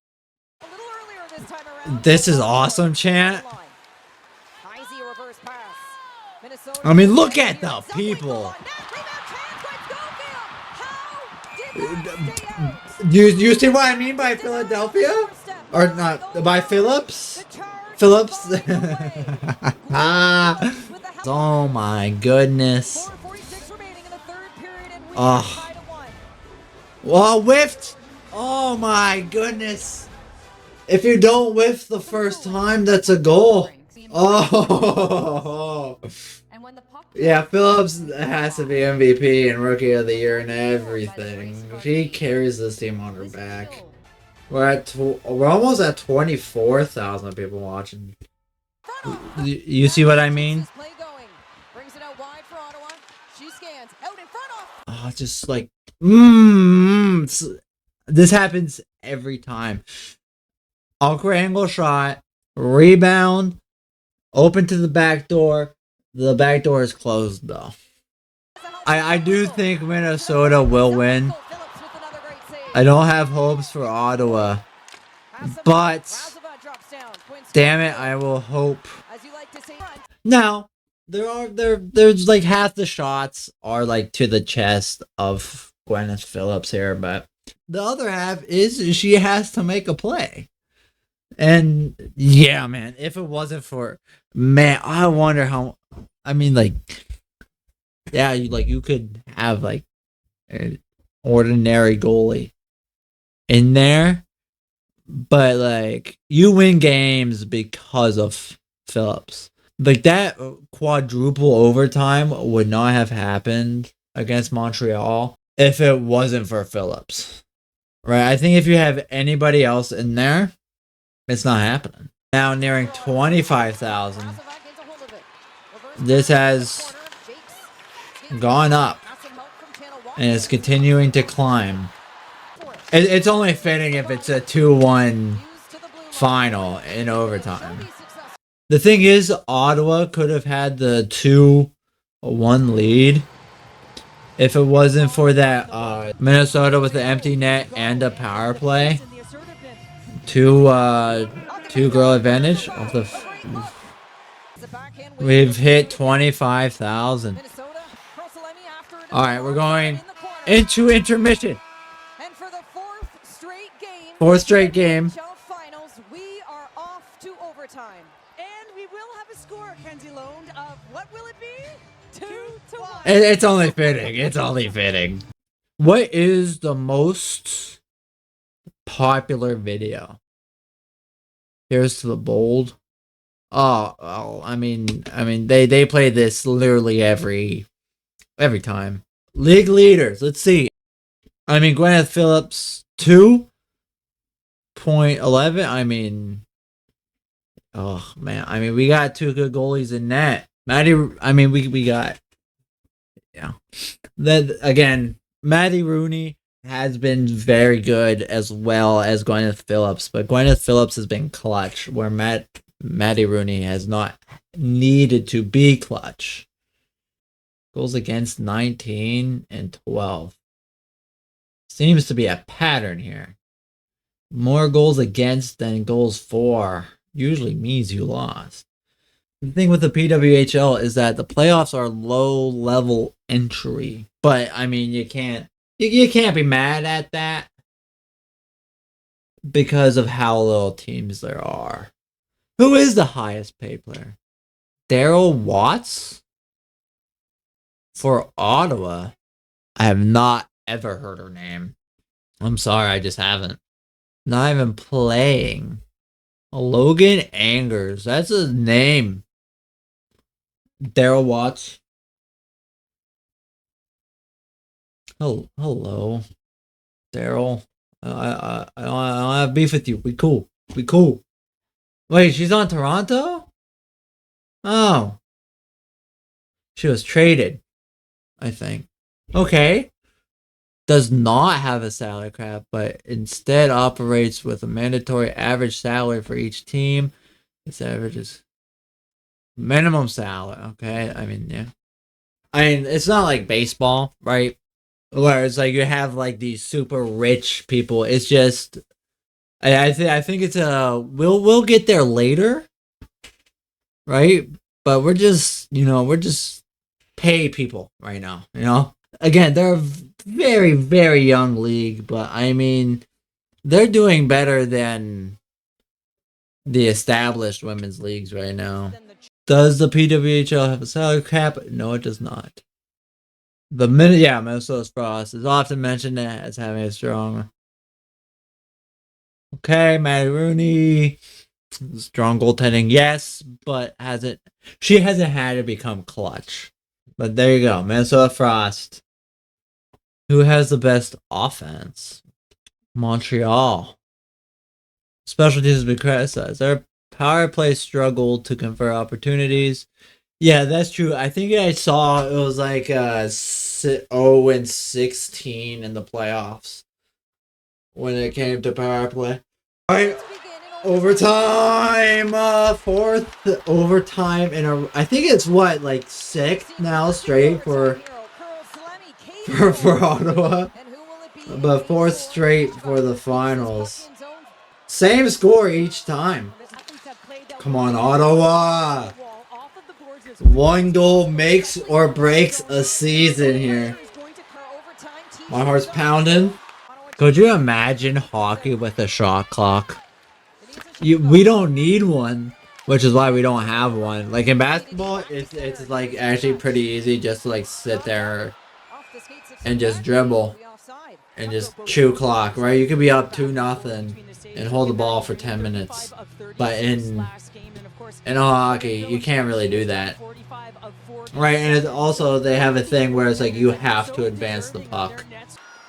A: This is awesome, chant. I mean, look at the people. You see what I mean by Philadelphia? Or not, by Phillips? Phillips? Oh my goodness. Oh. Well, whiffed. Oh my goodness. If you don't whiff the first time, that's a goal. Oh. Yeah, Phillips has to be MVP and Rookie of the Year and everything. She carries this team on her back. We're almost at 24,000 people watching. You see what I mean? Oh, just like this happens every time. Awkward angle shot, rebound, open to the back door. The back door is closed though. I do think Minnesota will win. I don't have hopes for Ottawa, but damn it, I will hope. Now, there's like half the shots are like to the chest of Gwyneth Phillips here, but the other half is she has to make a play. And yeah, man, if it wasn't for, man, I wonder how. I mean, like, yeah, you could have like an ordinary goalie in there, but like you win games because of Phillips. Like that quadruple overtime would not have happened against Montreal if it wasn't for Phillips. Right? I think if you have anybody else in there, it's not happening. Now nearing 25,000. This has gone up and it's continuing to climb. It's only fitting if it's a 2-1 final in overtime. The thing is, Ottawa could have had the 2-1 lead if it wasn't for that Minnesota with the empty net and a power play. Two girl advantage of the. We've hit 25,000. All right, we're going into intermission.
B: And for the
A: fourth straight game.
B: Finals, we are off to overtime. And we will have a score, Kenzie Lone, of what will it be? 2-1.
A: It's only fitting. It's only fitting. What is the most popular video? Here's to the bold. Oh, I mean, they play this literally every time. League leaders. Let's see. I mean, Gwyneth Phillips 2.11. I mean, oh man. I mean, we got two good goalies in net. We got. Yeah. Then again, Maddie Rooney has been very good as well as Gwyneth Phillips, but Gwyneth Phillips has been clutch, where Maddie Rooney has not needed to be clutch. Goals against 19 and 12. Seems to be a pattern here. More goals against than goals for usually means you lost. The thing with the PWHL is that the playoffs are low level entry, but I mean you can't be mad at that because of how little teams there are. Who is the highest paid player? Daryl Watts for Ottawa. I have not ever heard her name. I'm sorry, I just haven't. Not even playing. Logan Angers. That's his name. Daryl Watts. Oh, hello. Daryl. I don't have beef with you. We cool. We cool. Wait, she's on Toronto? Oh. She was traded, I think. Okay. Does not have a salary cap, but instead operates with a mandatory average salary for each team. Its average is minimum salary. Okay, I mean, yeah. I mean, it's not like baseball, right? Where it's like you have like these super rich people. It's just, I think it's we'll get there later, right? But we're just pay people right now. Again, they're a very, very young league, but I mean, they're doing better than the established women's leagues right now. Does the PWHL have a salary cap? No, it does not. Minnesota's Frost is often mentioned as having a strong. Okay, Maddie Rooney, strong goaltending, yes, but she hasn't had to become clutch. But there you go, Minnesota Frost. Who has the best offense? Montreal. Specialties has been criticized. Their power play struggled to convert opportunities. Yeah, that's true. I think I saw it was like 0-16 in the playoffs when it came to power play. All right, overtime, fourth overtime I think it's like sixth now straight for Ottawa, but fourth straight for the finals. Same score each time. Come on, Ottawa. One goal makes or breaks a season here. My heart's pounding. Could you imagine hockey with a shot clock? We don't need one, which is why we don't have one. Like in basketball, it's like actually pretty easy just to like sit there and just dribble and just chew clock, right? You could be up 2-0 and hold the ball for 10 minutes. But in hockey, you can't really do that. Right, and also they have a thing where it's like you have to advance the puck.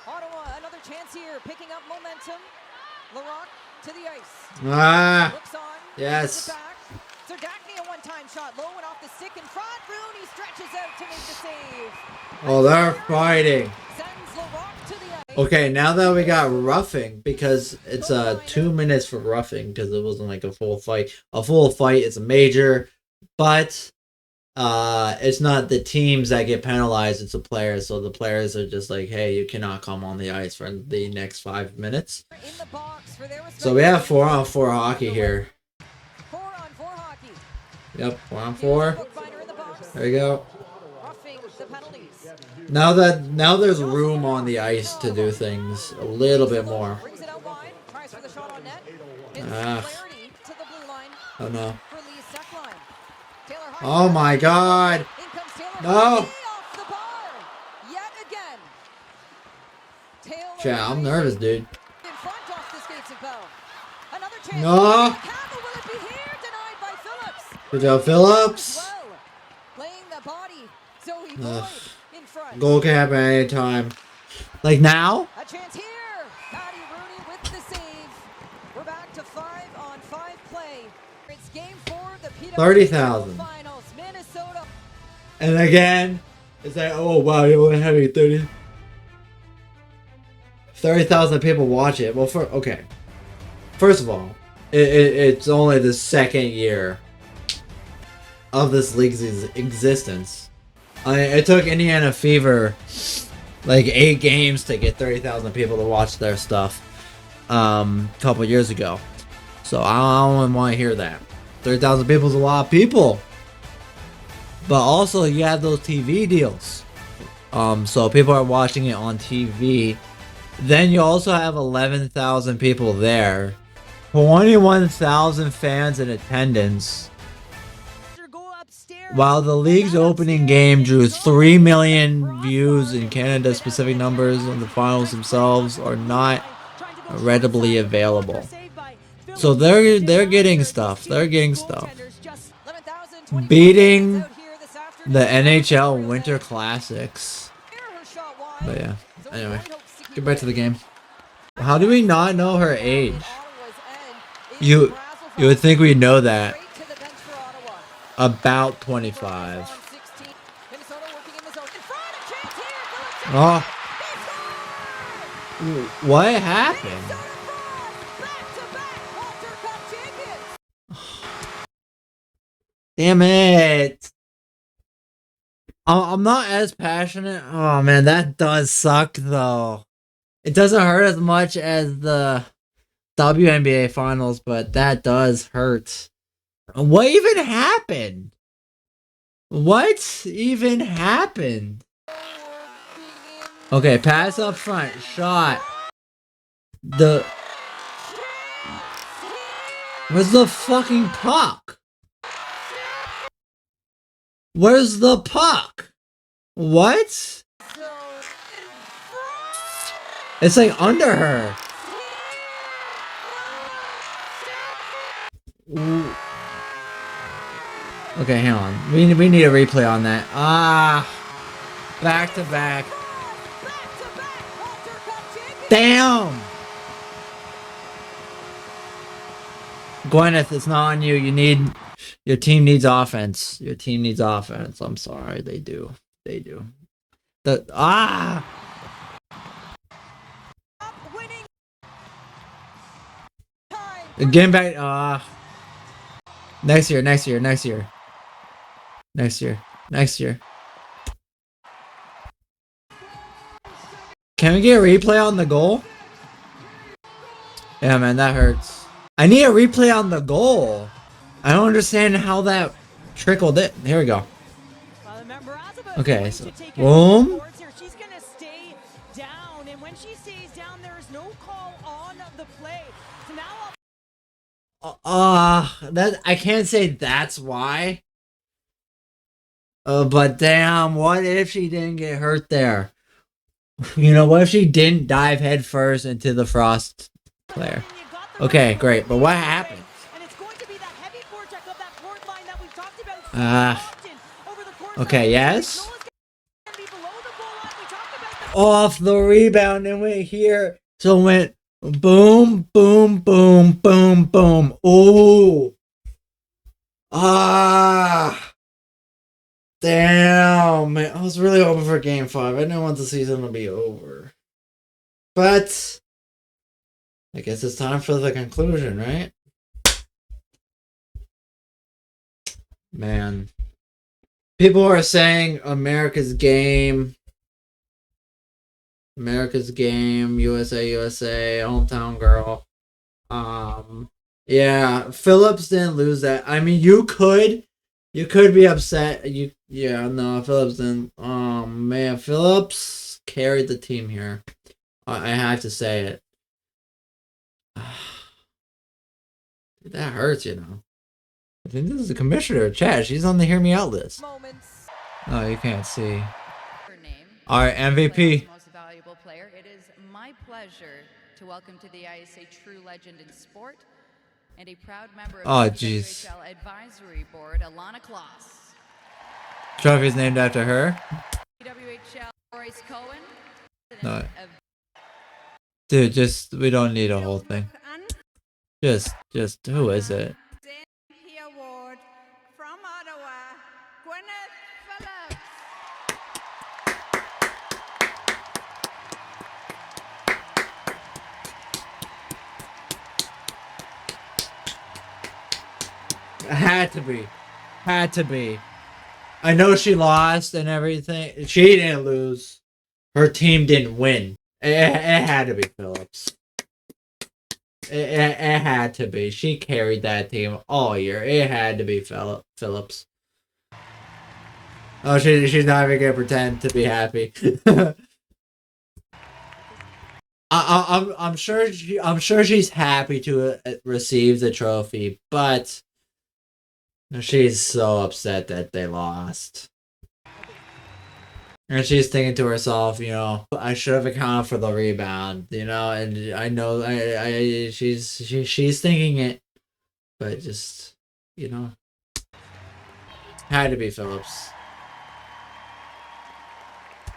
B: Ottawa, another chance here, picking up momentum. Larocque to the ice.
A: Ah, yes.
B: Zerdakny a one-time shot, low and off the stick in front. Rooney stretches out to make the save.
A: Oh, they're fighting.
B: Sends Larocque to the ice.
A: Okay, now that we got roughing, because it's 2 minutes for roughing, because it wasn't like a full fight. A full fight is a major, but it's not the teams that get penalized, it's the players. So the players are just like, hey, you cannot come on the ice for the next 5 minutes. So we have 4-on-4 hockey here.
B: 4-on-4 hockey.
A: Yep, 4-on-4. There you go. Now there's room on the ice to do things a little bit more. Oh no. Oh my god. No. Yeah, I'm nervous, dude. No. Good job, Phillips. Goal can happen at any time. Like now?
B: A chance here. Maddie Rooney with the save. We're back to 5-on-5 play. It's game 4 of the PWHL Finals. Minnesota.
A: And again, it's like, oh wow, you only having 30,000 people watch it. Well, first of all, it's only the second year of this league's existence. It took Indiana Fever like 8 games to get 30,000 people to watch their stuff a couple years ago. So I don't want to hear that. 30,000 people is a lot of people. But also you have those TV deals. So people are watching it on TV Then you also have 11,000 people there. 21,000 fans in attendance. While the league's opening game drew 3 million views in Canada, specific numbers on the finals themselves are not readily available. So they're getting stuff. They're getting stuff. Beating the NHL Winter Classics. But yeah. Anyway, get back to the game. How do we not know her age? You would think we know that. About 25. Oh. What happened? Damn it. I'm not as passionate. Oh man, that does suck though. It doesn't hurt as much as the WNBA finals, but that does hurt. What even happened? What even happened? Okay, pass up front. Shot. Where's the fucking puck? Where's the puck? What? It's like under her. Ooh. Okay, hang on. We need a replay on that. Back to back. Damn! Gwyneth, it's not on you. Your team needs offense. Your team needs offense. I'm sorry, they do. They do. Getting back. Next year. Can we get a replay on the goal? Yeah, man, that hurts. I need a replay on the goal. I don't understand how that trickled it. Here we go. Okay, so boom.
B: She's gonna stay down, and when she stays down, there is no call on the play. So now
A: that I can't say that's why. But damn, what if she didn't get hurt there? You know, what if she didn't dive head first into the Frost player? Okay, great. But what happened? Okay, yes. Off the rebound and went here. So it went boom, boom, boom, boom, boom. Ooh. Damn, man. I was really hoping for game 5. I didn't want the season to be over. But I guess it's time for the conclusion, right? Man. People are saying America's game, USA, hometown girl. Yeah, Phillips didn't lose that. I mean, you could be upset. No, Phillips didn't. Oh man, Phillips carried the team here. I have to say it. That hurts, you know. I think this is the commissioner, Chad. She's on the Hear Me Out list. Oh, you can't see. All right, MVP.
J: Most valuable player. It is my pleasure to welcome to the ice a true legend in sport and a proud member of the PWHL Advisory Board, Alana Kloss.
A: Trophy's named after her.
J: PWHL Royce Cohen.
A: No. Dude, we don't need a whole thing. Just, who is it?
J: Award from Ottawa, Gwyneth Phillips.
A: Had to be. I know she lost and everything. She didn't lose. Her team didn't win. It had to be Phillips. It had to be. She carried that team all year. It had to be Phillips. Oh, she's not even gonna pretend to be happy. I'm sure I'm sure she's happy to receive the trophy, but she's so upset that they lost. And she's thinking to herself, I should have accounted for the rebound, and I know she's thinking it, but just, had to be Phillips.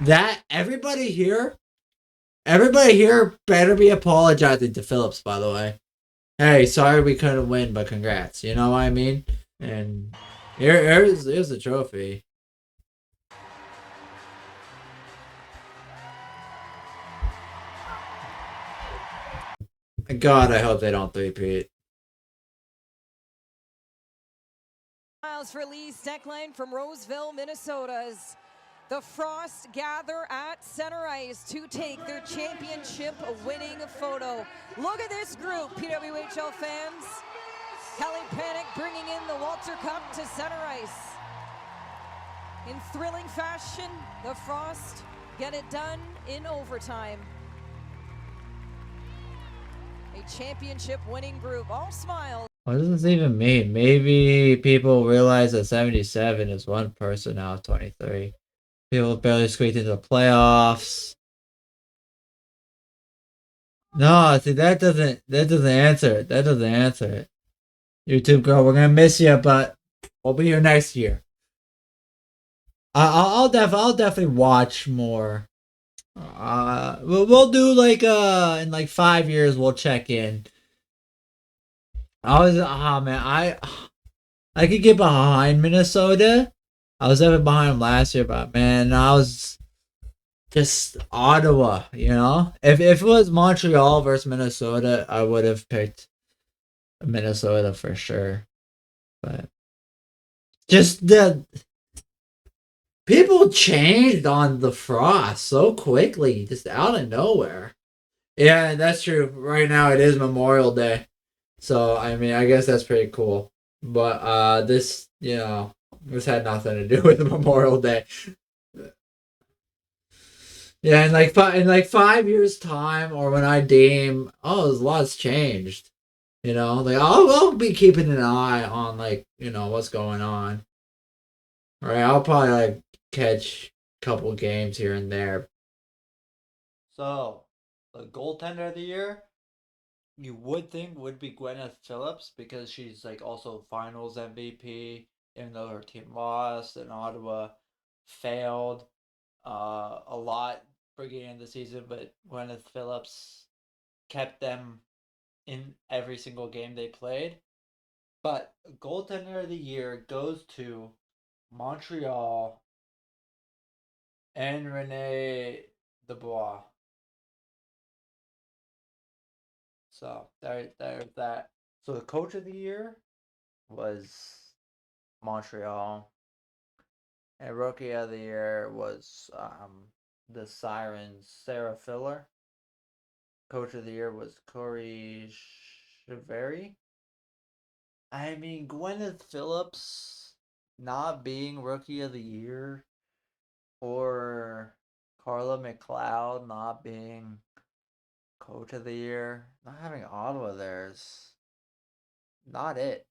A: That everybody here better be apologizing to Phillips, by the way. Hey, sorry we couldn't win, but congrats. You know what I mean? And here's the trophy. God, I hope they don't three-peat.
B: Miles for Lee Steckline from Roseville, Minnesota. As the Frost gather at center ice to take their championship winning photo. Look at this group, PWHL fans. Kelly Panic bringing in the Walter Cup to center ice. In thrilling fashion, the Frost get it done in overtime. A championship winning group, all smiles.
A: What does this even mean? Maybe people realize that 77 is one person out of 23. People barely squeaked into the playoffs. No, see, that doesn't answer it. That doesn't answer it. YouTube girl, we're gonna miss you, but we'll be here next year. I'll definitely watch more. We'll do like in like 5 years we'll check in. I could get behind Minnesota. I was ever behind them last year, but man, I was just Ottawa, If it was Montreal versus Minnesota, I would have picked Minnesota for sure. But just the people changed on the Frost so quickly, just out of nowhere. Yeah, that's true. Right now it is Memorial Day. So, I mean, I guess that's pretty cool. But this had nothing to do with Memorial Day. Yeah, in like 5 years' time, or when I deem, a lot's changed. I'll be keeping an eye on what's going on. All right, I'll probably catch a couple games here and there. So, the goaltender of the year, you would think would be Gwyneth Phillips because she's also Finals MVP, even though her team lost and Ottawa failed a lot beginning of the season, but Gwyneth Phillips kept them in every single game they played. But goaltender of the year goes to Montreal and Rene Dubois. So there's that. So the coach of the year was Montreal, and rookie of the year was the Sirens, Sarah Filler. Coach of the year was Corey Chiveri. I mean, Gwyneth Phillips not being rookie of the year, or Carla McLeod not being coach of the year, not having Ottawa there's not it.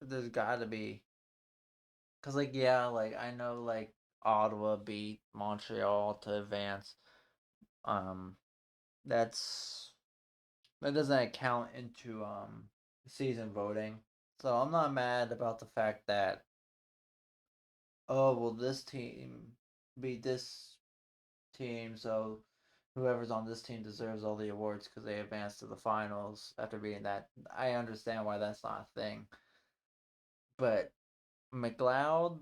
A: There's got to be, cause I know Ottawa beat Montreal to advance. That doesn't count into season voting. So I'm not mad about the fact that this team beat this team, so whoever's on this team deserves all the awards because they advanced to the finals after beating that. I understand why that's not a thing. But McLeod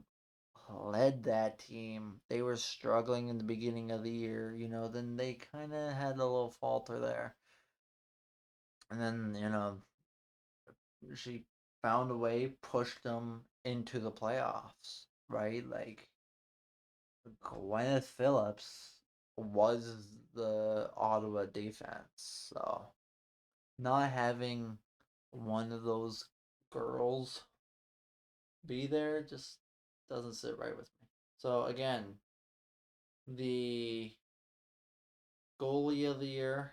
A: led that team. They were struggling in the beginning of the year, then they kind of had a little falter there. And then, she found a way, pushed them into the playoffs, right? Gwyneth Phillips was the Ottawa defense, so not having one of those girls be there just doesn't sit right with me. So again, the goalie of the year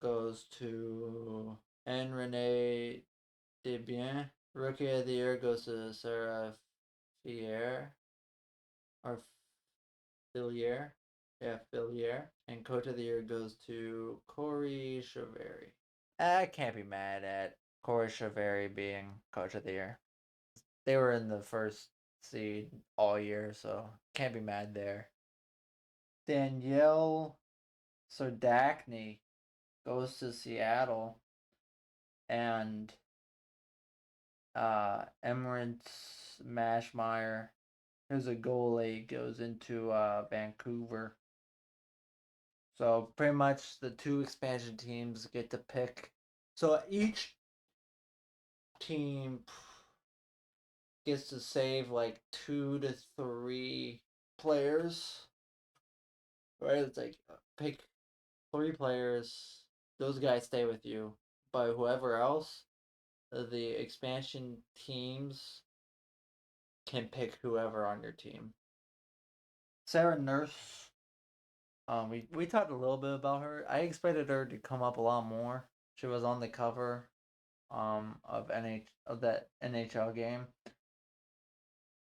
A: goes to Renee Desbiens. Rookie of the Year goes to Sarah Fier. Or Fillier. Yeah, Fillier. And Coach of the Year goes to Corey Chevary. I can't be mad at Corey Chevary being Coach of the Year. They were in the first seed all year, so can't be mad there. Danielle Serdachny goes to Seattle, and Emirates Mashmeyer, who's a goalie, goes into Vancouver. So pretty much the 2 expansion teams get to pick. So each team gets to save like 2 to 3 players. Right? It's like pick 3 players. Those guys stay with you. But whoever else, the expansion teams can pick whoever on your team. Sarah Nurse. We talked a little bit about her. I expected her to come up a lot more. She was on the cover of that NHL game.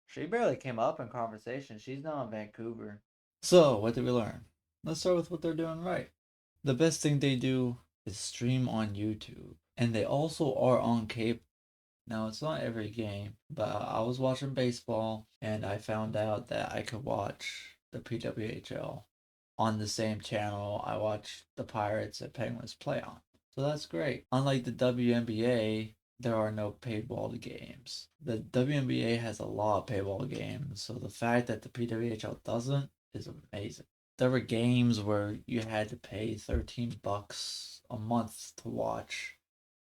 A: She barely came up in conversation. She's now in Vancouver. So, what did we learn? Let's start with what they're doing right. The best thing they do is stream on YouTube. And they also are on cable. Now, it's not every game, but I was watching baseball and I found out that I could watch the PWHL on the same channel I watch the Pirates and Penguins play on. So that's great. Unlike the WNBA, there are no paywall games. The WNBA has a lot of paywall games, so the fact that the PWHL doesn't is amazing. There were games where you had to pay $13 a month to watch.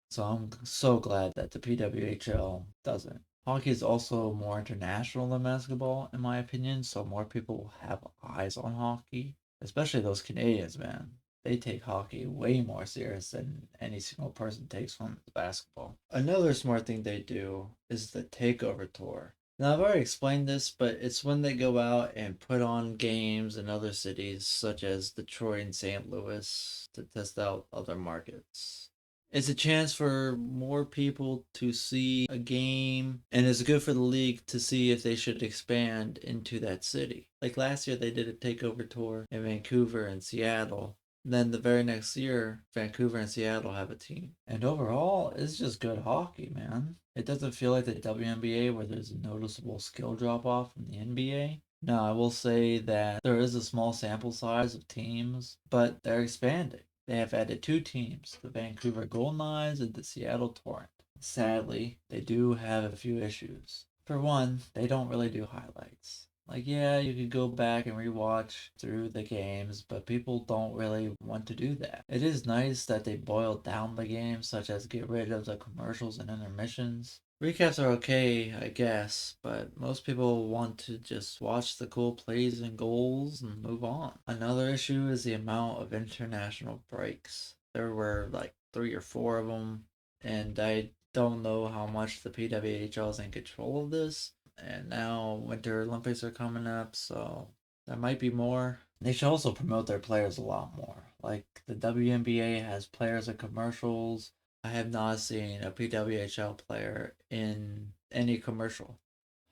A: So I'm so glad that the PWHL doesn't. Hockey is also more international than basketball, in my opinion, so more people have eyes on hockey. Especially those Canadians, man. They take hockey way more serious than any single person takes from basketball. Another smart thing they do is the takeover tour. Now, I've already explained this, but it's when they go out and put on games in other cities, such as Detroit and St. Louis, to test out other markets. It's a chance for more people to see a game, and it's good for the league to see if they should expand into that city. Like last year, they did a takeover tour in Vancouver and Seattle. Then the very next year, Vancouver and Seattle have a team. And overall, it's just good hockey, man. It doesn't feel like the WNBA where there's a noticeable skill drop-off from the NBA. Now, I will say that there is a small sample size of teams, but they're expanding. They have added 2 teams, the Vancouver Golden Knights and the Seattle Torrent. Sadly, they do have a few issues. For one, they don't really do highlights. Like, yeah, you could go back and rewatch through the games, but people don't really want to do that. It is nice that they boiled down the game, such as get rid of the commercials and intermissions. Recaps are okay, I guess, but most people want to just watch the cool plays and goals and move on. Another issue is the amount of international breaks. There were like 3 or 4 of them, and I don't know how much the PWHL is in control of this. And now Winter Olympics are coming up, so there might be more. They should also promote their players a lot more. Like the WNBA has players and commercials. I have not seen a PWHL player in any commercial.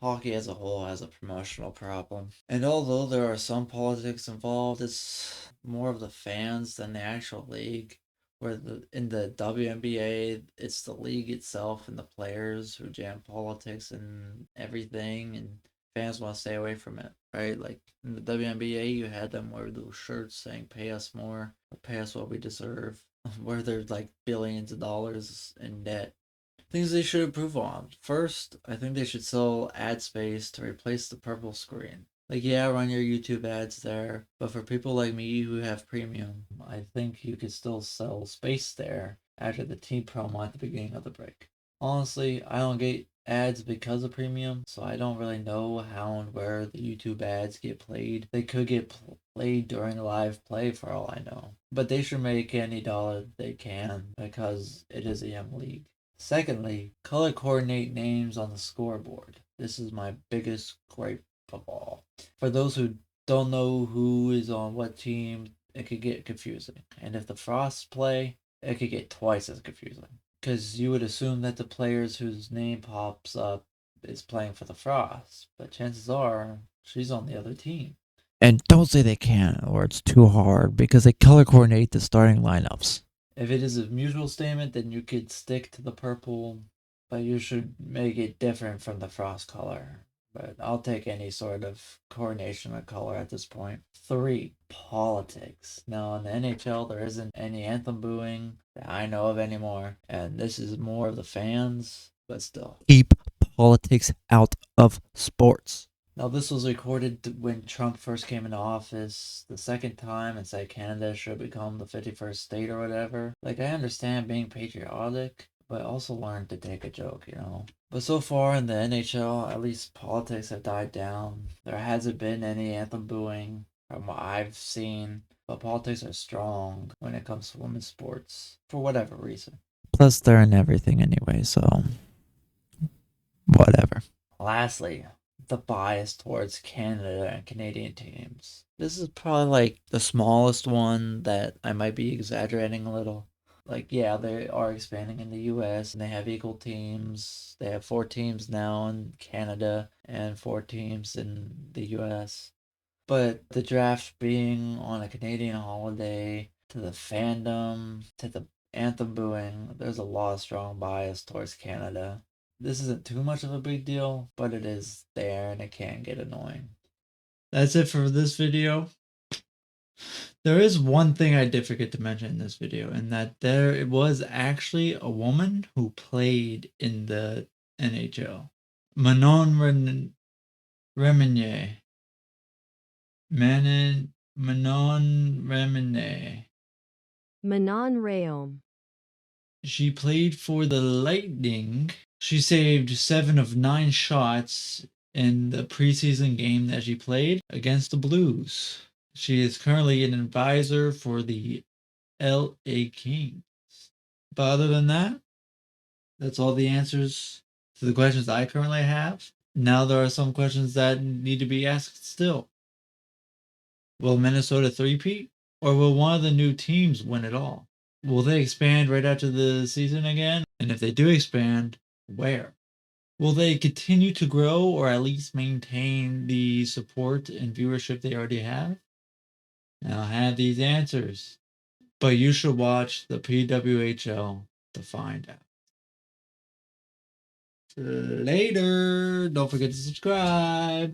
A: Hockey as a whole has a promotional problem. And although there are some politics involved, it's more of the fans than the actual league. Where in the WNBA, it's the league itself and the players who jam politics and everything, and fans want to stay away from it, right? Like in the WNBA, you had them wear those shirts saying "Pay us more" or "Pay us what we deserve," where there's like billions of dollars in debt. Things they should improve on. First, I think they should sell ad space to replace the purple screen. Like, yeah, run your YouTube ads there, but for people like me who have premium, I think you could still sell space there after the team promo at the beginning of the break. Honestly, I don't get ads because of premium, so I don't really know how and where the YouTube ads get played. They could get played during a live play for all I know. But they should make any dollar they can because it is a young league. Secondly, color coordinate names on the scoreboard. This is my biggest gripe of all. For those who don't know who is on what team, it could get confusing. And if the Frosts play, it could get twice as confusing. Because you would assume that the players whose name pops up is playing for the Frost, but chances are she's on the other team. And don't say they can't, or it's too hard, because they color coordinate the starting lineups. If it is a mutual statement, then you could stick to the purple, but you should make it different from the Frost color. But I'll take any sort of coordination of color at this point. 3. Politics. Now, in the NHL, there isn't any anthem booing that I know of anymore, and this is more of the fans, but still. Keep politics out of sports. Now, this was recorded when Trump first came into office the second time and said Canada should become the 51st state or whatever. Like, I understand being patriotic, but also learn to take a joke, you know? But so far in the NHL, at least politics have died down. There hasn't been any anthem booing from what I've seen, but politics are strong when it comes to women's sports, for whatever reason. Plus, they're in everything anyway, so whatever. Lastly, the bias towards Canada and Canadian teams. This is probably like the smallest one that I might be exaggerating a little. Like, yeah, they are expanding in the US and they have equal teams. They have 4 teams now in Canada and 4 teams in the US. But the draft being on a Canadian holiday, to the fandom, to the anthem booing, there's a lot of strong bias towards Canada. This isn't too much of a big deal, but it is there and it can get annoying. That's it for this video. There is one thing I did forget to mention in this video, and that there was actually a woman who played in the NHL. Manon Reminier. Manon Reminier.
K: Manon Rhéaume.
A: She played for the Lightning. She saved 7 of 9 shots in the preseason game that she played against the Blues. She is currently an advisor for the LA Kings. But other than that, that's all the answers to the questions I currently have. Now there are some questions that need to be asked still. Will Minnesota three-peat? Or will one of the new teams win it all? Will they expand right after the season again? And if they do expand, where? Will they continue to grow or at least maintain the support and viewership they already have? Now I have these answers, but you should watch the PWHL to find out. Later. Don't forget to subscribe.